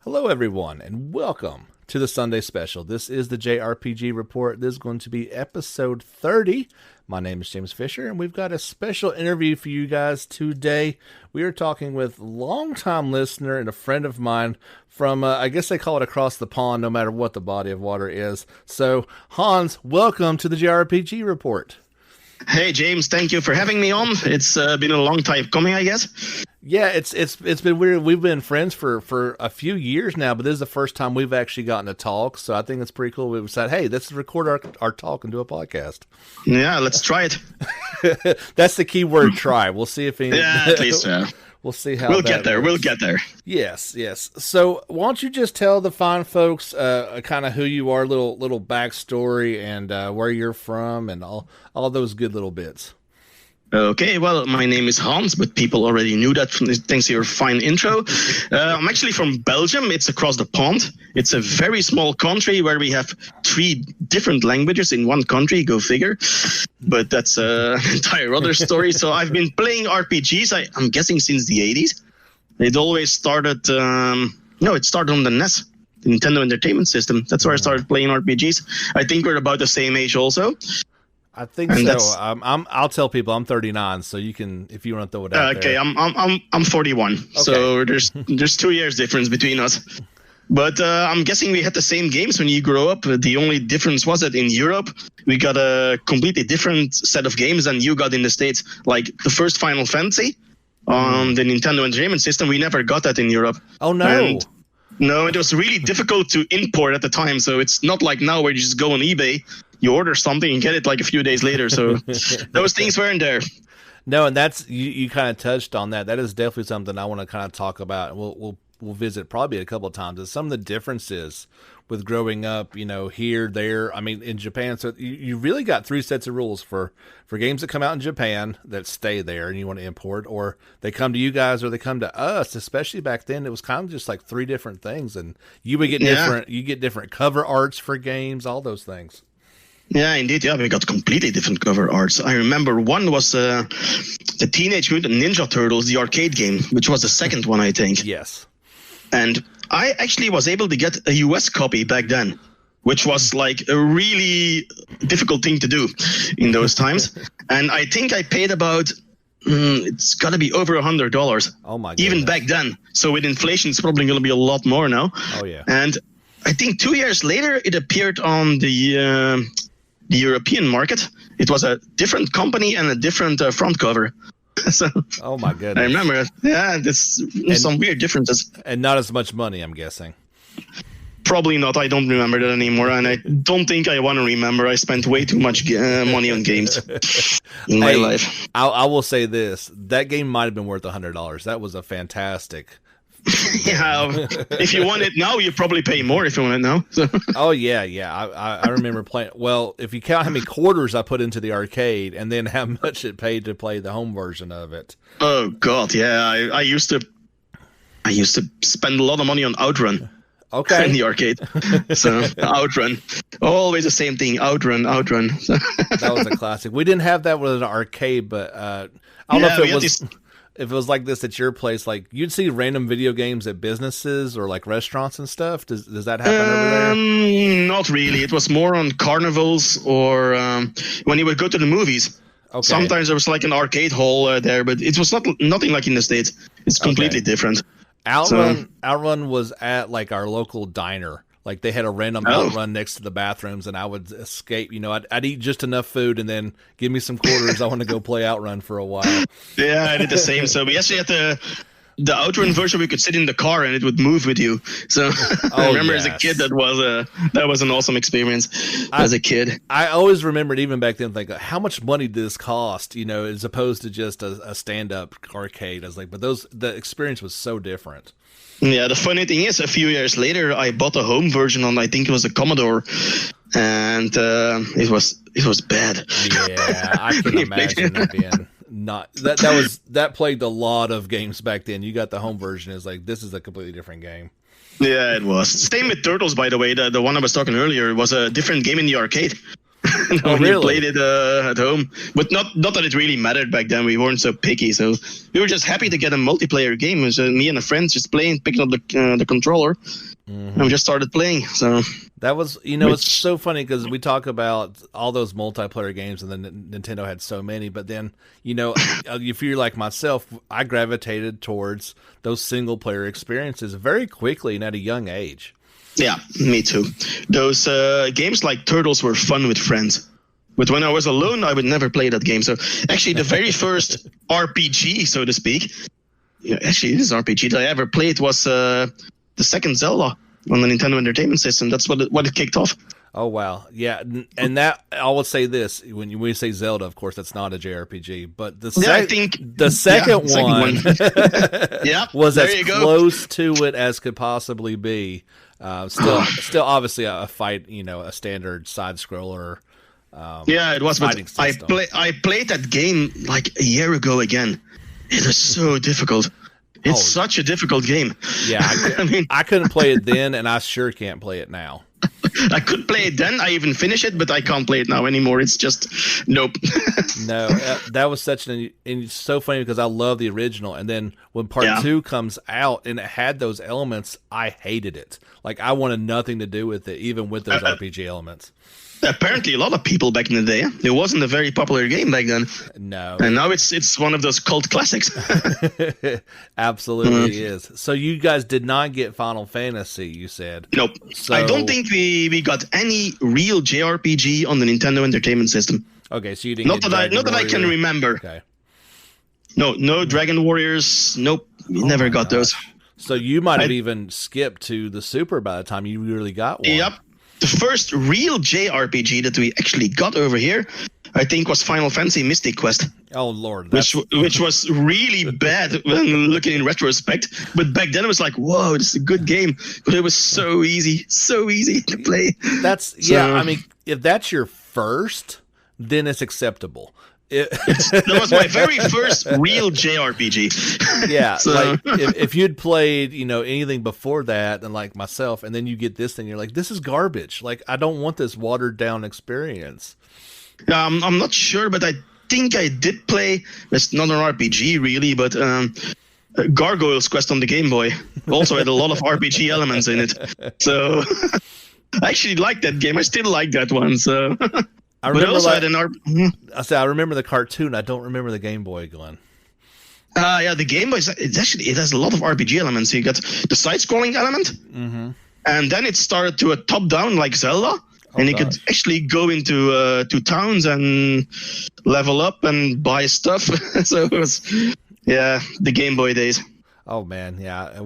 Hello, everyone, and welcome to the Sunday Special. This is the JRPG Report. This is going to be episode 30. My name is James Fisher, and we've got a special interview for you guys today. We are talking with longtime listener and a friend of mine from, I guess they call it across the pond, no matter what the body of water is. So, Hans, welcome to the JRPG Report. Hey, James, thank you for having me on. It's been a long time coming, I guess. Yeah, it's been weird. We've been friends for a few years now, but this is the first time we've actually gotten to talk. So I think it's pretty cool. We decided, hey, let's record our talk and do a podcast. Yeah, let's try it. That's the key word, try. We'll see if any. Yeah, at least. We'll see how we'll get there. works. We'll get there. Yes. So why don't you just tell the fine folks kind of who you are, little backstory, and where you're from, and all those good little bits. Okay, well, my name is Hans, but people already knew that thanks to your fine intro. I'm actually from Belgium. It's across the pond. It's a very small country where we have 3 different languages in one country, go figure. But that's an entire other story. So I've been playing RPGs, I'm guessing, since the 80s. It always started, it started on the NES, the Nintendo Entertainment System. That's where I started playing RPGs. I think we're about the same age also. I think so. I'll tell people I'm 39, so you can, if you want to throw it out okay, there. I'm 41, okay. So there's 2 years difference between us. But I'm guessing we had the same games when you grew up. The only difference was that in Europe we got a completely different set of games than you got in the States. Like the first Final Fantasy on the Nintendo Entertainment System, we never got that in Europe. Oh no. And no, it was really difficult to import at the time. So it's not like now where you just go on eBay. You order something and get it like a few days later. So those things weren't there. No, and that's you kind of touched on that. That is definitely something I want to kind of talk about. We'll visit probably a couple of times. Is some of the differences with growing up, here, there. I mean, in Japan. So you really got 3 sets of rules for games that come out in Japan that stay there and you want to import, or they come to you guys, or they come to us. Especially back then, it was kind of just like 3 different things, and you would get different. You get different cover arts for games, all those things. Yeah, indeed. Yeah, we got completely different cover arts. I remember one was the Teenage Mutant Ninja Turtles, the arcade game, which was the second one, I think. Yes. And I actually was able to get a US copy back then, which was like a really difficult thing to do in those times. And I think I paid about, it's got to be over $100. Oh my goodness. Even back then. So with inflation, it's probably going to be a lot more now. Oh yeah. And I think 2 years later, it appeared on the European market. It was a different company and a different front cover. So, oh my goodness! I remember. Yeah, there's some weird differences, and not as much money, I'm guessing. Probably not. I don't remember that anymore, and I don't think I want to remember. I spent way too much money on games in my life. I will say this: that game might have been worth $100. That was a fantastic. Yeah, if you want it now, you probably pay more if you want it now. So. Oh yeah. I remember playing. Well, if you count how many quarters I put into the arcade, and then how much it paid to play the home version of it. Oh God, yeah. I used to spend a lot of money on Outrun. Okay. In the arcade. So Outrun, always the same thing. Outrun. That was a classic. We didn't have that with an arcade, but I don't know if it was. If it was like this at your place, like you'd see random video games at businesses or like restaurants and stuff. Does that happen over there? Not really. It was more on carnivals or when you would go to the movies. Okay. Sometimes there was like an arcade hall there, but it was nothing like in the States. It's completely different. Outrun was at like our local diner. Like they had a random outrun next to the bathrooms, and I would escape. I'd eat just enough food, and then give me some quarters. I want to go play outrun for a while. Yeah, I did the same. So we actually had the outrun version. We could sit in the car, and it would move with you. So I remember as a kid that was an awesome experience. As a kid, I always remembered even back then, like how much money did this cost? As opposed to just a stand-up arcade. I was like, but the experience was so different. Yeah, the funny thing is, a few years later, I bought a home version on, I think it was a Commodore, and it was bad. Yeah, I can imagine that being not that plagued a lot of games back then. You got the home version, is like this is a completely different game. Yeah, it was. Same with Turtles, by the way. The one I was talking earlier was a different game in the arcade. No, really? We played it at home, but not that it really mattered back then. We weren't so picky, so we were just happy to get a multiplayer game. So me and a friend just playing, picking up the controller, and we just started playing. So that was, it's so funny because we talk about all those multiplayer games, and then Nintendo had so many. But then, if you're like myself, I gravitated towards those single player experiences very quickly and at a young age. Yeah, me too. Those games like Turtles were fun with friends. But when I was alone, I would never play that game. So actually, the very first RPG, so to speak, actually, this RPG that I ever played was the second Zelda on the Nintendo Entertainment System. That's what it kicked off. Oh, wow. Yeah, and that, I will say this, when we say Zelda, of course, that's not a JRPG, but the second one was as close to it as could possibly be. Still obviously a fight, a standard side-scroller. It was, but I played that game like a year ago again. It is so difficult. It's such a difficult game. Yeah, I couldn't play it then, and I sure can't play it now. I could play it then. I even finished it, but I can't play it now anymore. It's just nope. No, that was and it's so funny because I love the original, and then when part 2 comes out and it had those elements, I hated it. Like I wanted nothing to do with it, even with those RPG elements. Apparently, a lot of people back in the day. It wasn't a very popular game back then. No, and now it's one of those cult classics. Absolutely is. So you guys did not get Final Fantasy, you said? Nope. So, I don't think we got any real JRPG on the Nintendo Entertainment System. Okay, so you didn't. Not that I can remember. Okay. No Dragon Warriors. Nope, we never got those. So you might have even skipped to the Super by the time you really got one. Yep. The first real JRPG that we actually got over here, I think, was Final Fantasy Mystic Quest. Oh, Lord. Which was really bad when looking in retrospect. But back then it was like, whoa, this is a good game. But it was so easy to play. I mean, if that's your first, then it's acceptable. That was my very first real JRPG. Yeah, so. Like if you'd played, anything before that, and like myself, and then you get this thing, you're like, this is garbage. Like, I don't want this watered down experience. I'm not sure, but I think I did play. It's not an RPG really, but Gargoyle's Quest on the Game Boy also had a lot of RPG elements in it. So I actually liked that game. I still like that one. So. I remember I remember the cartoon. I don't remember the Game Boy, Glenn. The Game Boy, it has a lot of RPG elements. You got the side-scrolling element, and then it started to a top-down like Zelda, and you could actually go into towns and level up and buy stuff. So it was, the Game Boy days. Oh man, yeah,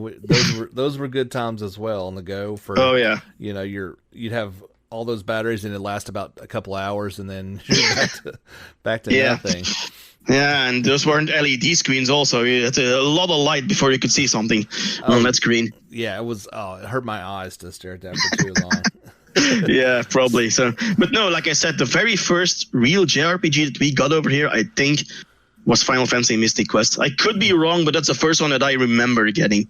those were good times as well on the go. You'd have all those batteries and it lasts about a couple hours and then you're back to nothing. Yeah, and those weren't LED screens also. You had a lot of light before you could see something on that screen. Yeah, it hurt my eyes to stare at that for too long. Yeah, probably. So, but no, like I said, the very first real JRPG that we got over here, I think, was Final Fantasy Mystic Quest. I could be wrong, but that's the first one that I remember getting.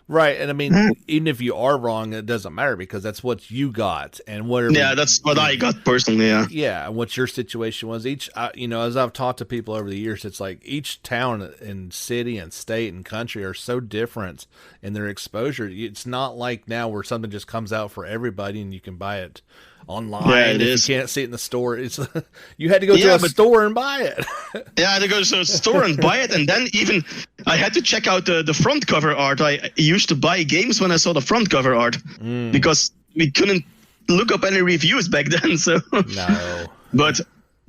Right, and I mean, even if you are wrong, it doesn't matter because that's what you got, and whatever. Yeah, that's what I got personally. Yeah, and what your situation was. As I've talked to people over the years, it's like each town and city and state and country are so different in their exposure. It's not like now where something just comes out for everybody and you can buy it online. Yeah, it is. You can't see it in the store. You had to go to a store and buy it. Yeah, I had to go to a store and buy it, and then even I had to check out the front cover art. I used to buy games when I saw the front cover art because we couldn't look up any reviews back then. So no. But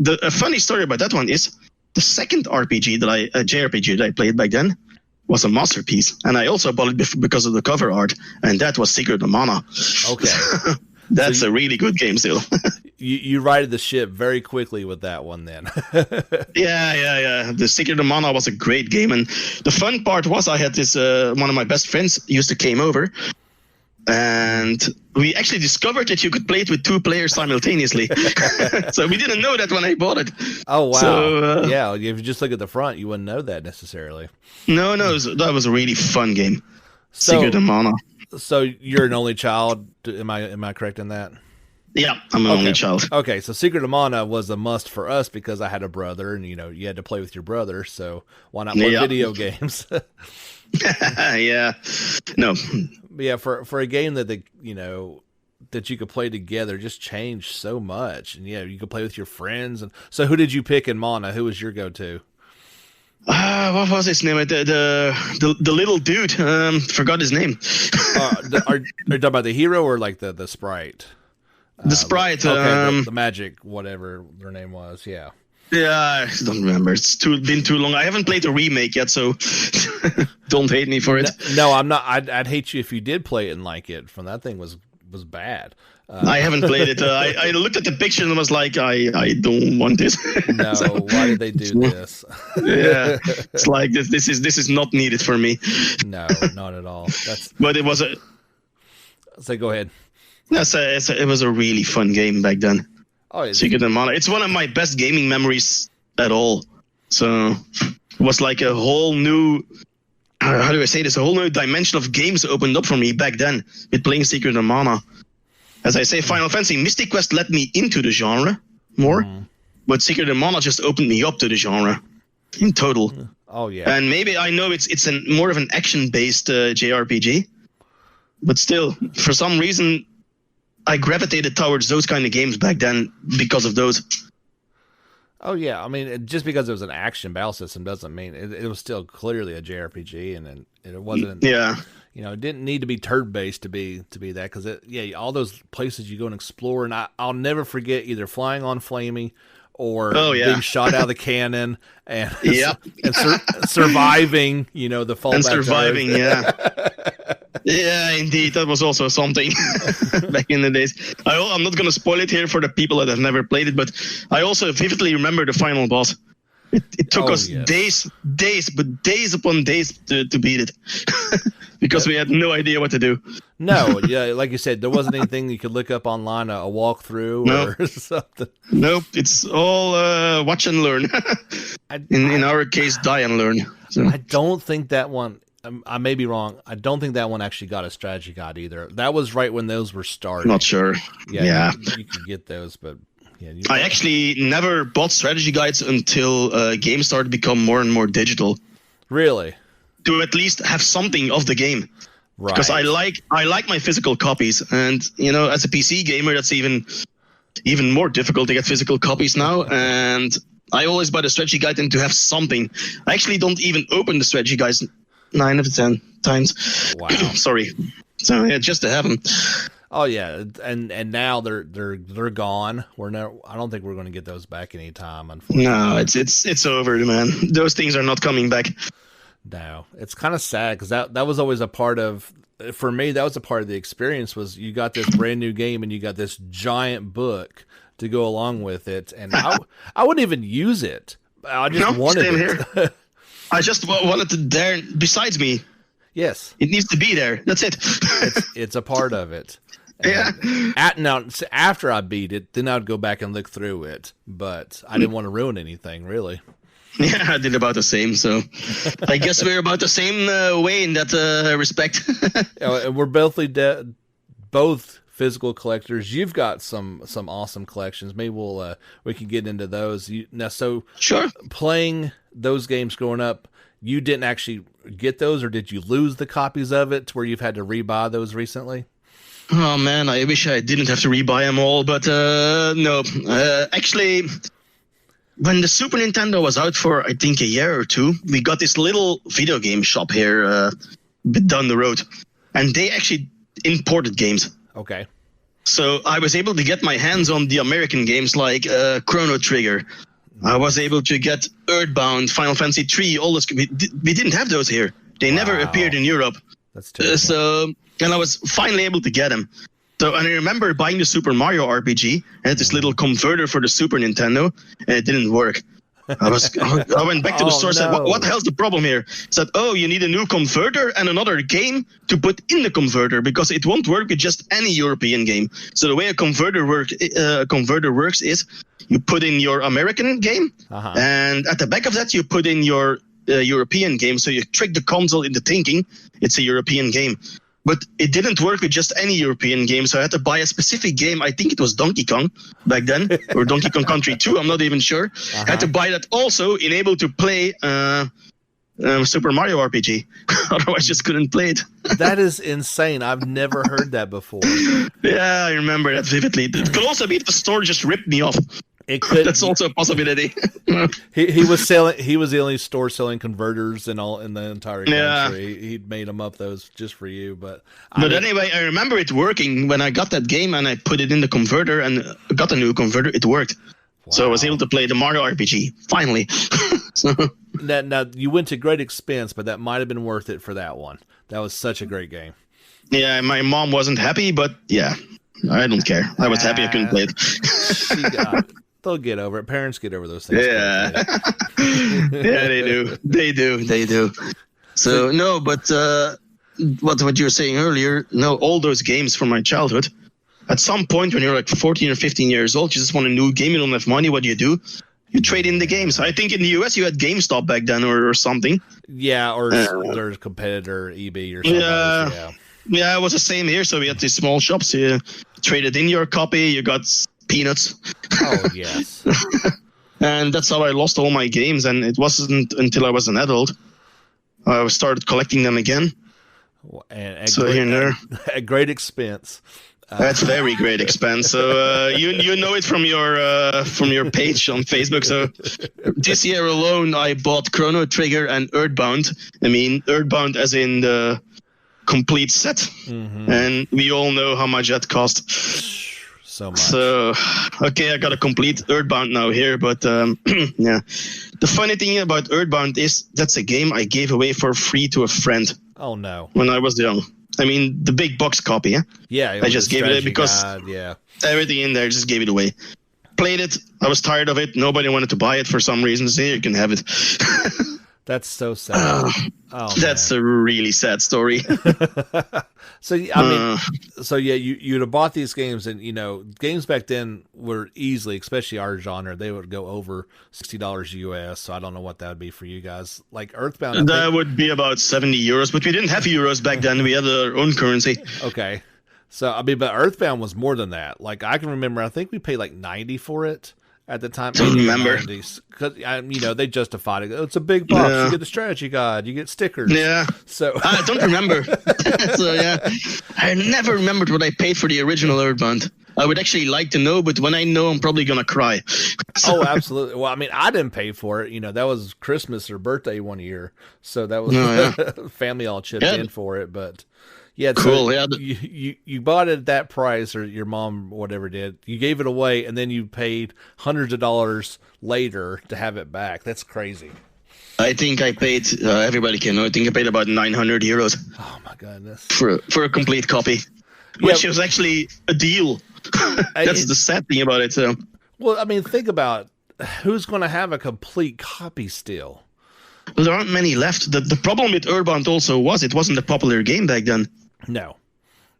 a funny story about that one is the second JRPG that I played back then was a masterpiece, and I also bought it because of the cover art, and that was Secret of Mana. Okay. That's a really good game still. You righted the ship very quickly with that one then. Yeah. The Secret of Mana was a great game. And the fun part was I had this, one of my best friends used to came over. And we actually discovered that you could play it with two players simultaneously. So we didn't know that when I bought it. Oh, wow. So, yeah, if you just look at the front, you wouldn't know that necessarily. No, that was a really fun game. Secret of Mana. So you're an only child. Am I correct in that? Yeah, I'm an only child. Okay, so Secret of Mana was a must for us because I had a brother, and you had to play with your brother. So why not play video games? Yeah, no. But yeah, for a game that that you could play together just changed so much, and you could play with your friends. And so, who did you pick in Mana? Who was your go-to? What was his name? The little dude. Forgot his name. Are you talking about the hero or like the sprite? The sprite. Okay, the magic, whatever their name was. Yeah. Yeah, I don't remember. It's been too long. I haven't played the remake yet, so don't hate me for it. No, I'm not. I'd hate you if you did play it and like it. From that thing was bad. I haven't played it. I looked at the picture and was like, I don't want this. No, why did they do this? Yeah, it's like this is not needed for me. No, not at all. But it was a. So go ahead. It was a really fun game back then. Oh, Secret of Mana. It's one of my best gaming memories at all. So it was like a whole new. How do I say this? A whole new dimension of games opened up for me back then with playing Secret of Mana. As I say, Final Fantasy Mystic Quest led me into the genre more, but Secret of Mana just opened me up to the genre in total. Oh yeah. And maybe I know it's more of an action-based JRPG, but still, for some reason, I gravitated towards those kind of games back then because of those. Oh yeah, I mean, just because it was an action battle system doesn't mean it was still clearly a JRPG, and it wasn't. Yeah. It didn't need to be turn-based to be that, because all those places you go and explore, and I'll never forget either flying on Flamey or being shot out of the cannon and surviving, the fallback. And surviving, yeah. Yeah, indeed. That was also something back in the days. I'm not going to spoil it here for the people that have never played it, but I also vividly remember the final boss. It took us days upon days to beat it because we had no idea what to do. No, yeah, like you said, there wasn't anything you could look up online, a walkthrough or something. Nope, it's all watch and learn. In our case, die and learn. So. I don't think that one. I may be wrong. I don't think that one actually got a strategy guide either. That was right when those were started. Not sure. Yeah. You could get those, but I actually never bought strategy guides until games started to become more and more digital. Really? To at least have something of the game. Right. Because I like my physical copies, and as a PC gamer, that's even more difficult to get physical copies now. And I always buy the strategy guide and to have something. I actually don't even open the strategy guides 9 out of 10 times. Wow. Sorry. So yeah, just to have them. Oh yeah, and now they're gone. I don't think we're going to get those back anytime. Unfortunately, no, it's over, man. Those things are not coming back. No, it's kind of sad because that was always a part of. For me, that was a part of the experience. Was you got this brand new game and you got this giant book to go along with it, and I wouldn't even use it. I just wanted it. Here. I just wanted it there. Besides me. Yes, it needs to be there. That's it. It's a part of it. And now, after I beat it, then I'd go back and look through it. But I didn't want to ruin anything, really. Yeah, I did about the same. So I guess we're about the same way in that respect. We're both physical collectors. You've got some awesome collections. Maybe we can get into those. Sure. Playing those games growing up, you didn't actually get those, or did you lose the copies of it to where you've had to rebuy those recently? Oh man, I wish I didn't have to rebuy them all, but no. Actually, when the Super Nintendo was out for I think a year or two, we got this little video game shop here a bit down the road, and they actually imported games. Okay. So I was able to get my hands on the American games like Chrono Trigger. I was able to get Earthbound, Final Fantasy 3, all those. We didn't have those here. They never appeared in Europe. That's terrible. And I was finally able to get them. So, and I remember buying the Super Mario RPG and had this little converter for the Super Nintendo, and it didn't work. I went back to the store and said, what the hell's the problem here? He said, you need a new converter and another game to put in the converter because it won't work with just any European game. So the way a converter works is you put in your American game, and at the back of that you put in your European game. So you trick the console into thinking it's a European game. but it didn't work with just any European game. So I had to buy a specific game. I think it was Donkey Kong back then, or Donkey Kong Country 2. I'm not even sure. I had to buy that also, enabled to play Super Mario RPG. Otherwise, just couldn't play it. That is insane. I've never heard that before. Yeah, I remember that vividly. It could also be that the store just ripped me off. It could. That's also a possibility. He was selling. He was the only store selling converters in the entire country. Yeah. He'd made them up those just for you. But anyway, I remember it working when I got that game and I put it in the converter and got a new converter. It worked. Wow. So I was able to play the Mario RPG finally. So. Now you went to great expense, but that might have been worth it for that one. That was such a great game. Yeah, my mom wasn't happy, but yeah, I don't care. I was happy I couldn't play it. She got it. They'll get over it. Parents get over those things. Yeah. Yeah, they do. They do. So, no, but what you were saying earlier, no, all those games from my childhood, at some point when you're like 14 or 15 years old, you just want a new game, you don't have money, what do? You trade in the games. I think in the US you had GameStop back then or something. Yeah, or there's a competitor, eBay or something. Yeah, it was the same here. So we had these small shops. You traded in your copy, you got peanuts. Oh, yes. And that's how I lost all my games. And it wasn't until I was an adult I started collecting them again. And so here and there. At great expense. That's very great expense. So you know it from your page on Facebook. So this year alone, I bought Chrono Trigger and Earthbound. I mean, Earthbound as in the complete set. Mm-hmm. And we all know how much that cost. So much. So, okay, I got a complete Earthbound now here, but yeah. The funny thing about Earthbound is that's a game I gave away for free to a friend. Oh, no. When I was young. I mean, the big box copy, Yeah. I just gave it away because everything in there, just gave it away. Played it. I was tired of it. Nobody wanted to buy it for some reason. So here, you can have it. That's so sad. That's a really sad story. So I mean, you'd have bought these games, and games back then were easily, especially our genre, they would go over $60 US. So I don't know what that would be for you guys. Like Earthbound, that would be about €70, but we didn't have euros back then. We had our own currency. Okay, so I mean, but Earthbound was more than that. Like I can remember, I think we paid like 90 for it. At the time, I remember, because they justified it. It's a big box. Yeah. You get the strategy guide. You get stickers. Yeah. So I don't remember. So yeah, I never remembered what I paid for the original Earthbound. I would actually like to know, but when I know, I'm probably gonna cry. Oh, absolutely. Well, I mean, I didn't pay for it. That was Christmas or birthday one year, so that was family all chipped in for it, but. Yeah, cool. So you bought it at that price, or your mom, whatever did. You gave it away, and then you paid hundreds of dollars later to have it back. That's crazy. I think I paid. Everybody can know. I think I paid about €900. Oh my goodness! For a complete copy, which was actually a deal. That's the sad thing about it. So. Well, I mean, think about who's going to have a complete copy still. Well, there aren't many left. The problem with Earthbound also was it wasn't a popular game back then. No.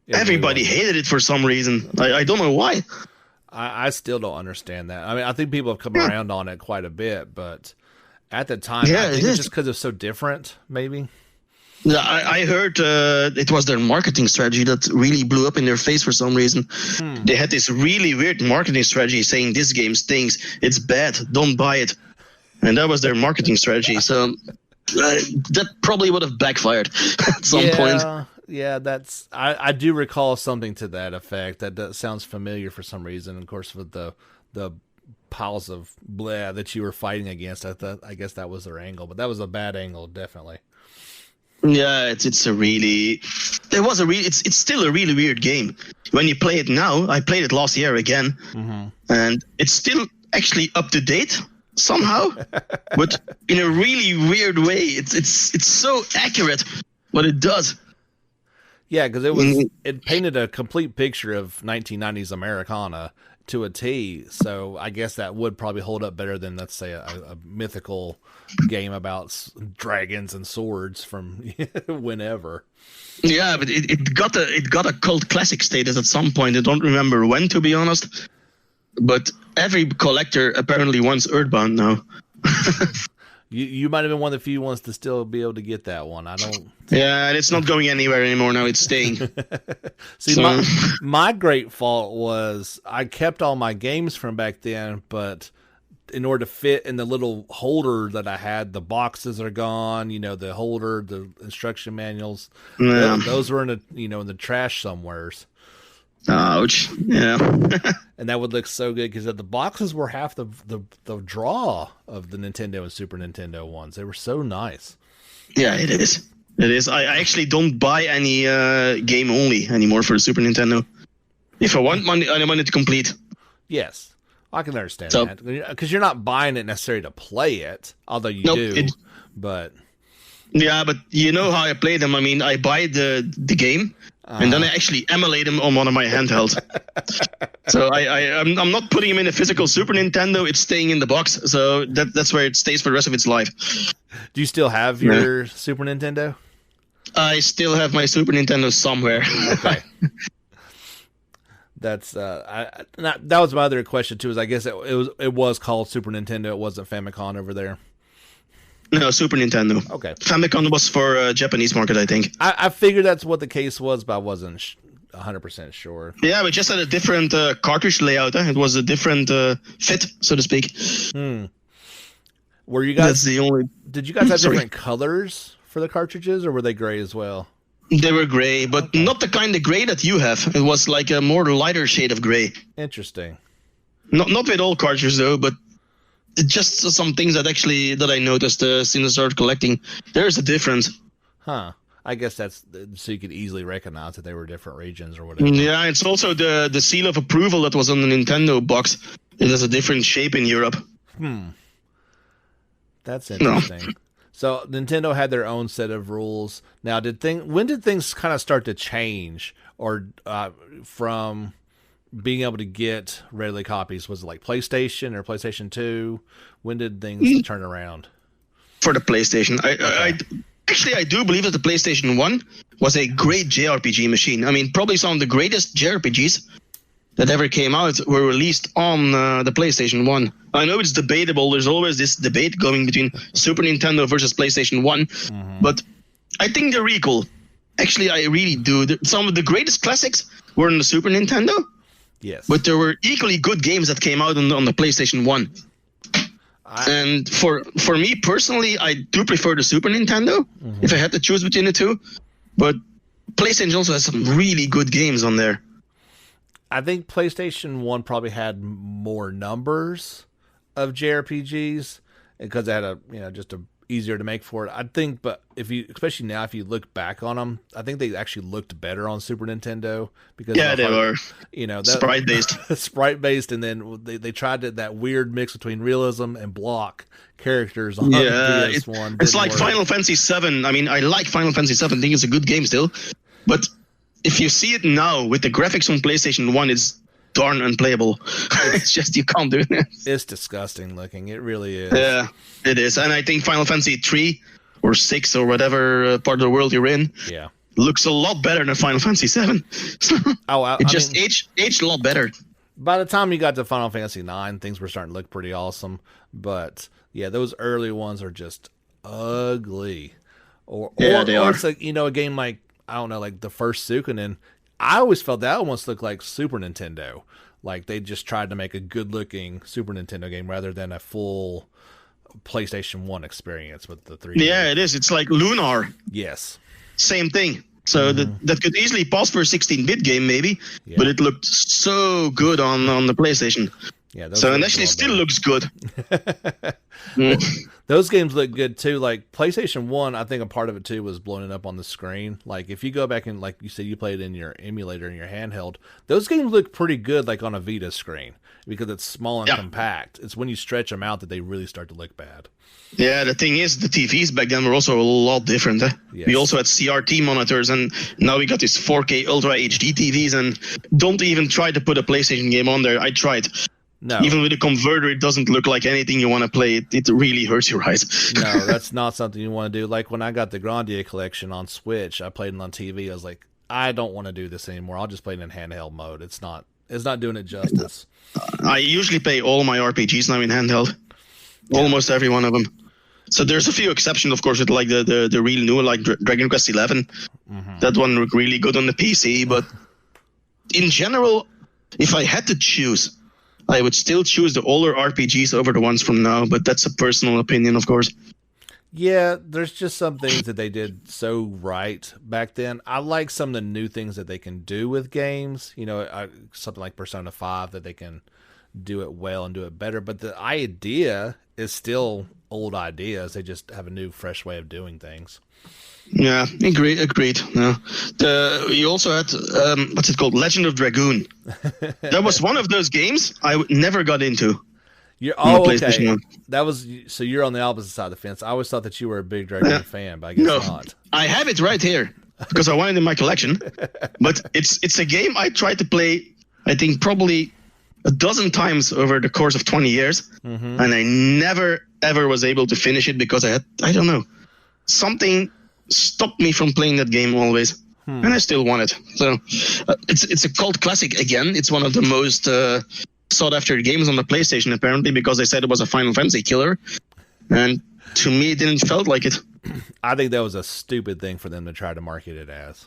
Everybody hated it for some reason. I don't know why. I still don't understand that. I mean, I think people have come around on it quite a bit, but at the time, I think it's just because it's so different, maybe. Yeah, I heard it was their marketing strategy that really blew up in their face for some reason. They had this really weird marketing strategy saying this game stinks, it's bad, don't buy it. And that was their marketing strategy. So that probably would have backfired at some point. Yeah, I do recall something to that effect. That sounds familiar for some reason. Of course, with the piles of blah that you were fighting against, I guess that was their angle. But that was a bad angle, definitely. Yeah, it's still a really weird game. When you play it now, I played it last year again, and it's still actually up to date somehow, but in a really weird way. It's so accurate what it does. Yeah, because it painted a complete picture of 1990s Americana to a T. So I guess that would probably hold up better than, let's say, a mythical game about dragons and swords from whenever. Yeah, but it got a cult classic status at some point. I don't remember when, to be honest. But every collector apparently wants Earthbound now. You might have been one of the few ones to still be able to get that one. I don't. Yeah, and it's not going anywhere anymore now. It's staying. See, my great fault was I kept all my games from back then, but in order to fit in the little holder that I had, the boxes are gone. The holder, the instruction manuals, those were in in the trash somewheres. Ouch! Yeah, and that would look so good because the boxes were half the draw of the Nintendo and Super Nintendo ones. They were so nice. Yeah, it is. It is. I actually don't buy any game only anymore for the Super Nintendo. If I want money, I want it complete. Yes. I can understand that because you're not buying it necessarily to play it, although you do. But yeah, but you know how I play them. I mean, I buy the game and then I actually emulate them on one of my handhelds. So I'm not putting them in a physical Super Nintendo. It's staying in the box, so that's where it stays for the rest of its life. Do you still have your Super Nintendo? I still have my Super Nintendo somewhere. Okay. That's that was my other question too. Is I guess it was called Super Nintendo. It wasn't Famicom over there. No, Super Nintendo. Okay. Famicom was for Japanese market, I think. I figured that's what the case was, but I wasn't 100% sure. Yeah, we just had a different cartridge layout. It was a different fit, so to speak. Were you guys? That's the only. Did you guys have different colors for the cartridges, or were they gray as well? They were gray, but not the kind of gray that you have. It was like a more lighter shade of gray. Interesting. Not with all cartridges though, but just some things that I noticed since I started collecting. There's a difference. Huh. I guess that's so you could easily recognize that they were different regions or whatever. Yeah, it's also the seal of approval that was on the Nintendo box. It has a different shape in Europe. That's interesting. No. So Nintendo had their own set of rules. Now, when did things kind of start to change, or from being able to get readily copies? Was it like PlayStation or PlayStation 2? When did things turn around? For the PlayStation, I do believe that the PlayStation 1 was a great JRPG machine. I mean, probably some of the greatest JRPGs that ever came out were released on the PlayStation 1. I know it's debatable. There's always this debate going between Super Nintendo versus PlayStation 1. But I think they're equal. Actually, I really do. Some of the greatest classics were on the Super Nintendo. Yes. But there were equally good games that came out on the PlayStation 1. And for me personally, I do prefer the Super Nintendo if I had to choose between the two. But PlayStation also has some really good games on there. I think PlayStation 1 probably had more numbers of JRPGs because it had just a easier to make for it. I think, but especially now, if you look back on them, I think they actually looked better on Super Nintendo because they were sprite based, and then they tried that weird mix between realism and block characters on PS1. It's like Final Fantasy 7. I mean, I like Final Fantasy 7. I think it's a good game still, but if you see it now with the graphics on PlayStation 1, it's darn unplayable. It's just, you can't do it. It's disgusting looking. It really is. Yeah, it is. And I think Final Fantasy 3 or 6 or whatever part of the world you're in looks a lot better than Final Fantasy 7. It aged a lot better. By the time you got to Final Fantasy 9, things were starting to look pretty awesome. But yeah, those early ones are just ugly. They are. It's like, a game like, I don't know, like the first Suikoden, I always felt that almost looked like Super Nintendo. Like they just tried to make a good-looking Super Nintendo game rather than a full PlayStation 1 experience with the 3D. Yeah, it is. It's like Lunar. Yes. Same thing. So that could easily pass for a 16-bit game maybe, but it looked so good on the PlayStation. Yeah. And actually still looks good. Those games look good too. Like PlayStation 1, I think a part of it too was blowing it up on the screen. Like if you go back and, like you said, you played in your emulator in your handheld, those games look pretty good like on a Vita screen because it's small and compact. It's when you stretch them out that they really start to look bad. Yeah, the thing is, the TVs back then were also a lot different. Yes. We also had CRT monitors, and now we got these 4K Ultra HD TVs, and don't even try to put a PlayStation game on there. I tried. No. Even with a converter, it doesn't look like anything you want to play. It really hurts your eyes. No, that's not something you want to do. Like when I got the Grandia collection on Switch, I played it on TV. I was like, I don't want to do this anymore. I'll just play it in handheld mode. It's not doing it justice. I usually play all my RPGs now in handheld. Yeah. Almost every one of them. So there's a few exceptions, of course, with like the real new, like Dragon Quest 11. That one looked really good on the PC. But in general, if I had to choose, I would still choose the older RPGs over the ones from now. But that's a personal opinion, of course. Yeah, there's just some things that they did so right back then. I like some of the new things that they can do with games. You know, something like Persona 5 that they can do it well and do it better. But the idea is still old ideas. They just have a new, fresh way of doing things. Yeah, agreed. Yeah. You also had, what's it called? Legend of Dragoon. That was one of those games I never got into. Okay. That was so you're on the opposite side of the fence. I always thought that you were a big Dragon fan, but I guess not. I have it right here because I want it in my collection. But it's a game I tried to play, I think probably a dozen times over the course of 20 years, and I never ever was able to finish it because I don't know, something stopped me from playing that game always. And I still want it. So it's a cult classic again. It's one of the most sought after games on the PlayStation apparently because they said it was a Final Fantasy killer, and to me it didn't felt like it. I think that was a stupid thing for them to try to market it as.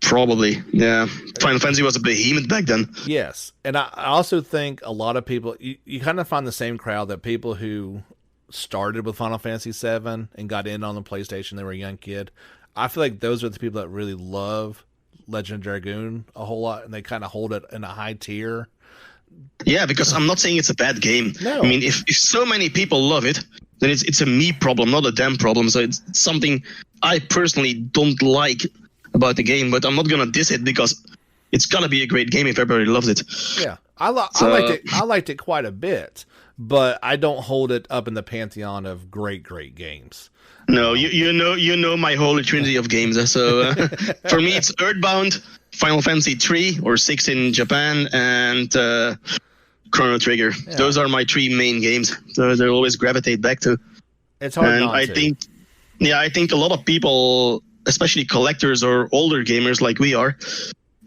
Probably, yeah. Final Fantasy was a behemoth back then. Yes, and I also think a lot of people, you kind of find the same crowd that people who started with Final Fantasy VII and got in on the PlayStation, they were a young kid. I feel like those are the people that really love Legend of Dragoon a whole lot, and they kind of hold it in a high tier. Yeah, because I'm not saying it's a bad game. No. I mean, if so many people love it, then it's a me problem, not a them problem. So it's something I personally don't like about the game, but I'm not gonna diss it because it's gotta be a great game if everybody loves it. Yeah, I liked it. I liked it quite a bit, but I don't hold it up in the pantheon of great games. No, you know my holy trinity of games. So for me, it's Earthbound, Final Fantasy 3 or 6 in Japan, and Chrono Trigger. Yeah. Those are my three main games. So they always gravitate back to. It's hard and not I to. think a lot of people, especially collectors or older gamers like we are,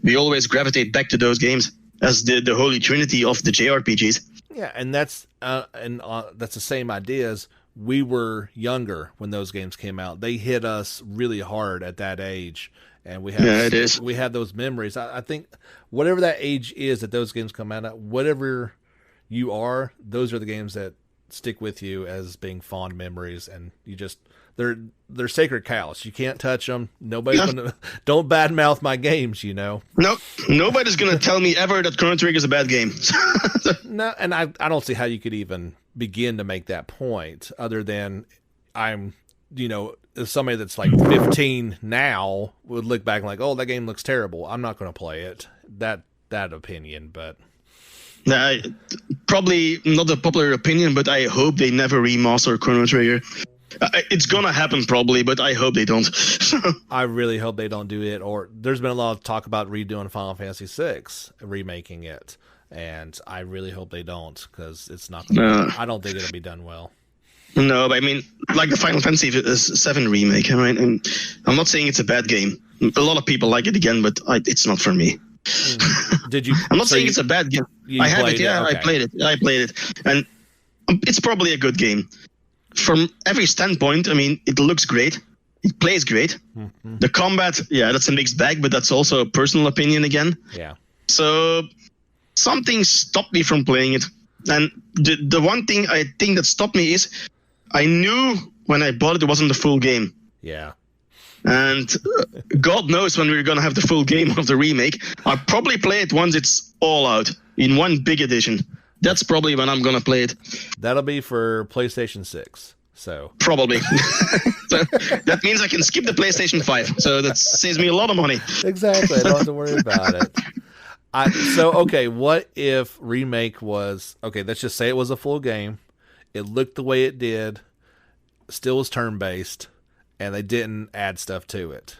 we always gravitate back to those games as the holy trinity of the JRPGs. Yeah, and that's the same idea as we were younger when those games came out. They hit us really hard at that age, and we have those memories. I think whatever that age is that those games come out at, whatever you are, those are the games that stick with you as being fond memories, and you just they're sacred cows. You can't touch them. Nobody's gonna don't badmouth my games. You know. No, nobody's gonna tell me ever that Chrono Trigger is a bad game. No, and I don't see how you could even begin to make that point other than somebody that's like 15 now would look back and like, oh, that game looks terrible. I'm not going to play it. That opinion, but. Probably not a popular opinion, but I hope they never remaster Chrono Trigger. It's gonna happen probably, but I hope they don't. I really hope they don't do it. Or there's been a lot of talk about redoing Final Fantasy VI, remaking it, and I really hope they don't because it's not. I don't think it'll be done well. No, but I mean, like the Final Fantasy VII remake, right? And I'm not saying it's a bad game. A lot of people like it again, but it's not for me. Did you? I'm not saying it's a bad game. I have it. Yeah, okay. I played it, and it's probably a good game. From every standpoint, I mean, it looks great. It plays great. Mm-hmm. The combat, that's a mixed bag, but that's also a personal opinion again. Yeah. So something stopped me from playing it. And the one thing I think that stopped me is I knew when I bought it wasn't the full game. Yeah. And God knows when we're going to have the full game of the remake. I'll probably play it once it's all out in one big edition. That's probably when I'm going to play it. That'll be for PlayStation 6. So probably. So that means I can skip the PlayStation 5. So that saves me a lot of money. Exactly. I don't have to worry about it. What if remake was... Okay, let's just say it was a full game. It looked the way it did. Still was turn-based. And they didn't add stuff to it.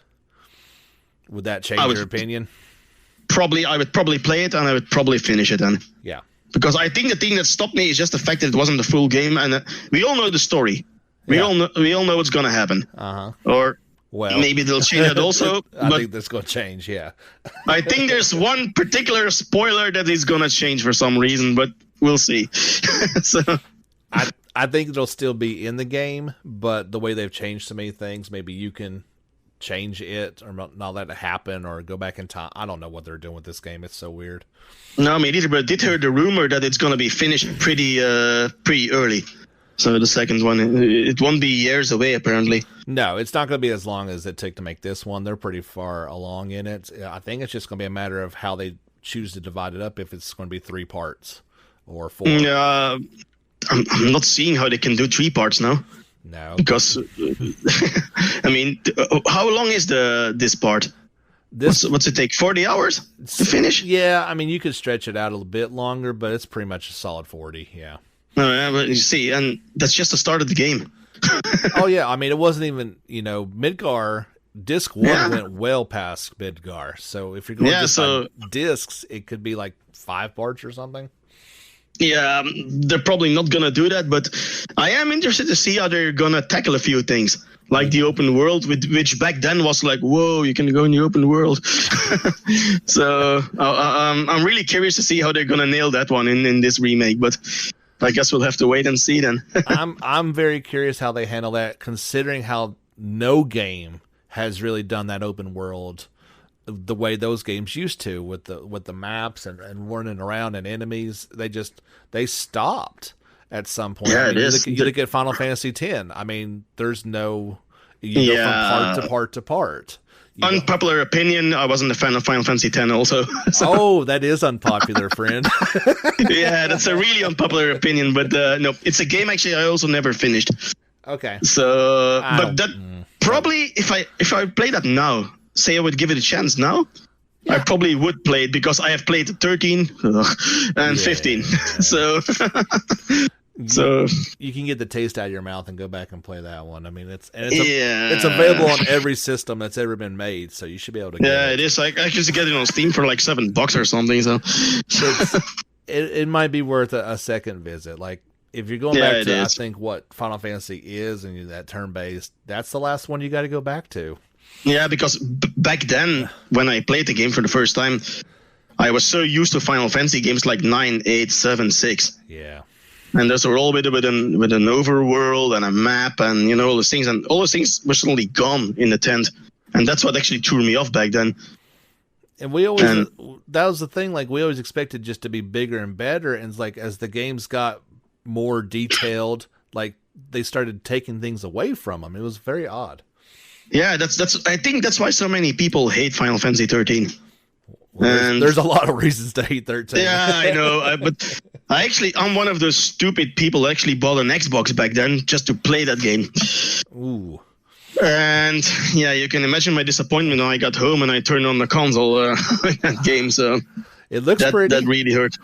Would that change your opinion? I would probably play it and I would probably finish it then. Yeah. Because I think the thing that stopped me is just the fact that it wasn't the full game, and we all know the story. We all know what's going to happen. Or maybe they'll change it also. I think that's going to change. Yeah. I think there's one particular spoiler that is going to change for some reason, but we'll see. So I think it'll still be in the game, but the way they've changed so many things, maybe you can change it or not let it happen or go back in time. I don't know what they're doing with this game. It's so weird. No, me neither, but I did hear the rumor that it's going to be finished pretty early. So the second one, it won't be years away, apparently. No, it's not going to be as long as it took to make this one. They're pretty far along in it. I think it's just going to be a matter of how they choose to divide it up, if it's going to be 3 parts or 4. I'm not seeing how they can do 3 parts now. No. Because, I mean, how long is this part? What's it take, 40 hours to finish? Yeah, I mean, you could stretch it out a little bit longer, but it's pretty much a solid 40, yeah. But you see, and that's just the start of the game. Oh, yeah, I mean, it wasn't even, Midgar, Disc 1 went well past Midgar. So if you're going to discs, it could be like 5 parts or something. Yeah, they're probably not going to do that, but I am interested to see how they're going to tackle a few things. Like the open world, which back then was like, whoa, you can go in the open world. So I'm really curious to see how they're going to nail that one in this remake, but I guess we'll have to wait and see then. I'm very curious how they handle that, considering how no game has really done that open world the way those games used to, with the maps and running around and enemies. They stopped at some point. Yeah, I mean, it is. You look at Final Fantasy X. I mean, there's no go from part to part to part. Unpopular opinion, I wasn't a fan of Final Fantasy X also. So. Oh, that is unpopular, friend. Yeah, that's a really unpopular opinion, but no, it's a game actually I also never finished. Okay. So, but that probably, if I play that now, say I would give it a chance now, I probably would play it, because I have played 13 and 15. So So you can get the taste out of your mouth and go back and play that one. I mean, it's available on every system that's ever been made, so you should be able to. Get it is. I just get it on Steam for like $7 or something. So it might be worth a second visit. Like if you're going back to, I think what Final Fantasy is, and that turn based, that's the last one you got to go back to. Yeah, because back then when I played the game for the first time, I was so used to Final Fantasy games like 9, 8, 7, 6. Yeah. And those were all with an overworld and a map and all those things, and all those things were suddenly gone in the tent, and that's what actually threw me off back then. And that was the thing. Like we always expected just to be bigger and better, and it's like as the games got more detailed, like they started taking things away from them. It was very odd. Yeah, that's. I think that's why so many people hate Final Fantasy 13. Well, there's a lot of reasons to hate 13. Yeah, I know. But I'm one of those stupid people who actually bought an Xbox back then just to play that game. Ooh. And yeah, you can imagine my disappointment when I got home and I turned on the console that game. So it looks pretty. That really hurt.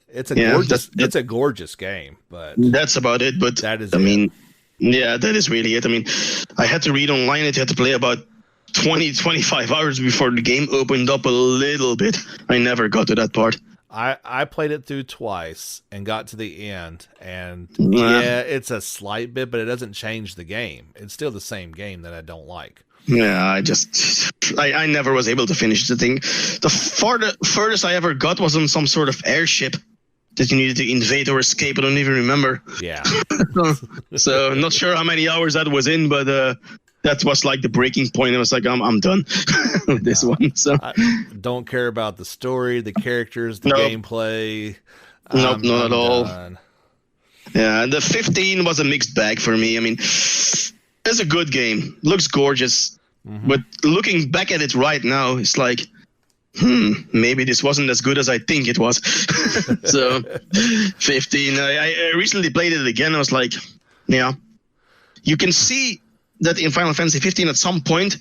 It's a gorgeous game, but that's about it. But that is. Yeah, that is really it. I mean, I had to read online that you had to play about 20-25 hours before the game opened up a little bit. I never got to that part. I played it through twice and got to the end, and yeah, it's a slight bit, but it doesn't change the game. It's still the same game that I don't like. Yeah, I never was able to finish the thing. The furthest I ever got was on some sort of airship that you needed to invade or escape. I don't even remember. Yeah. So not sure how many hours that was in, but that was like the breaking point. I was like, I'm done with this one. So I don't care about the story, the characters, the gameplay. Nope, not at all. Yeah, the 15 was a mixed bag for me. I mean, it's a good game. Looks gorgeous. Mm-hmm. But looking back at it right now, it's like, maybe this wasn't as good as I think it was. So 15, I recently played it again. I was like, yeah, you can see that in Final Fantasy 15 at some point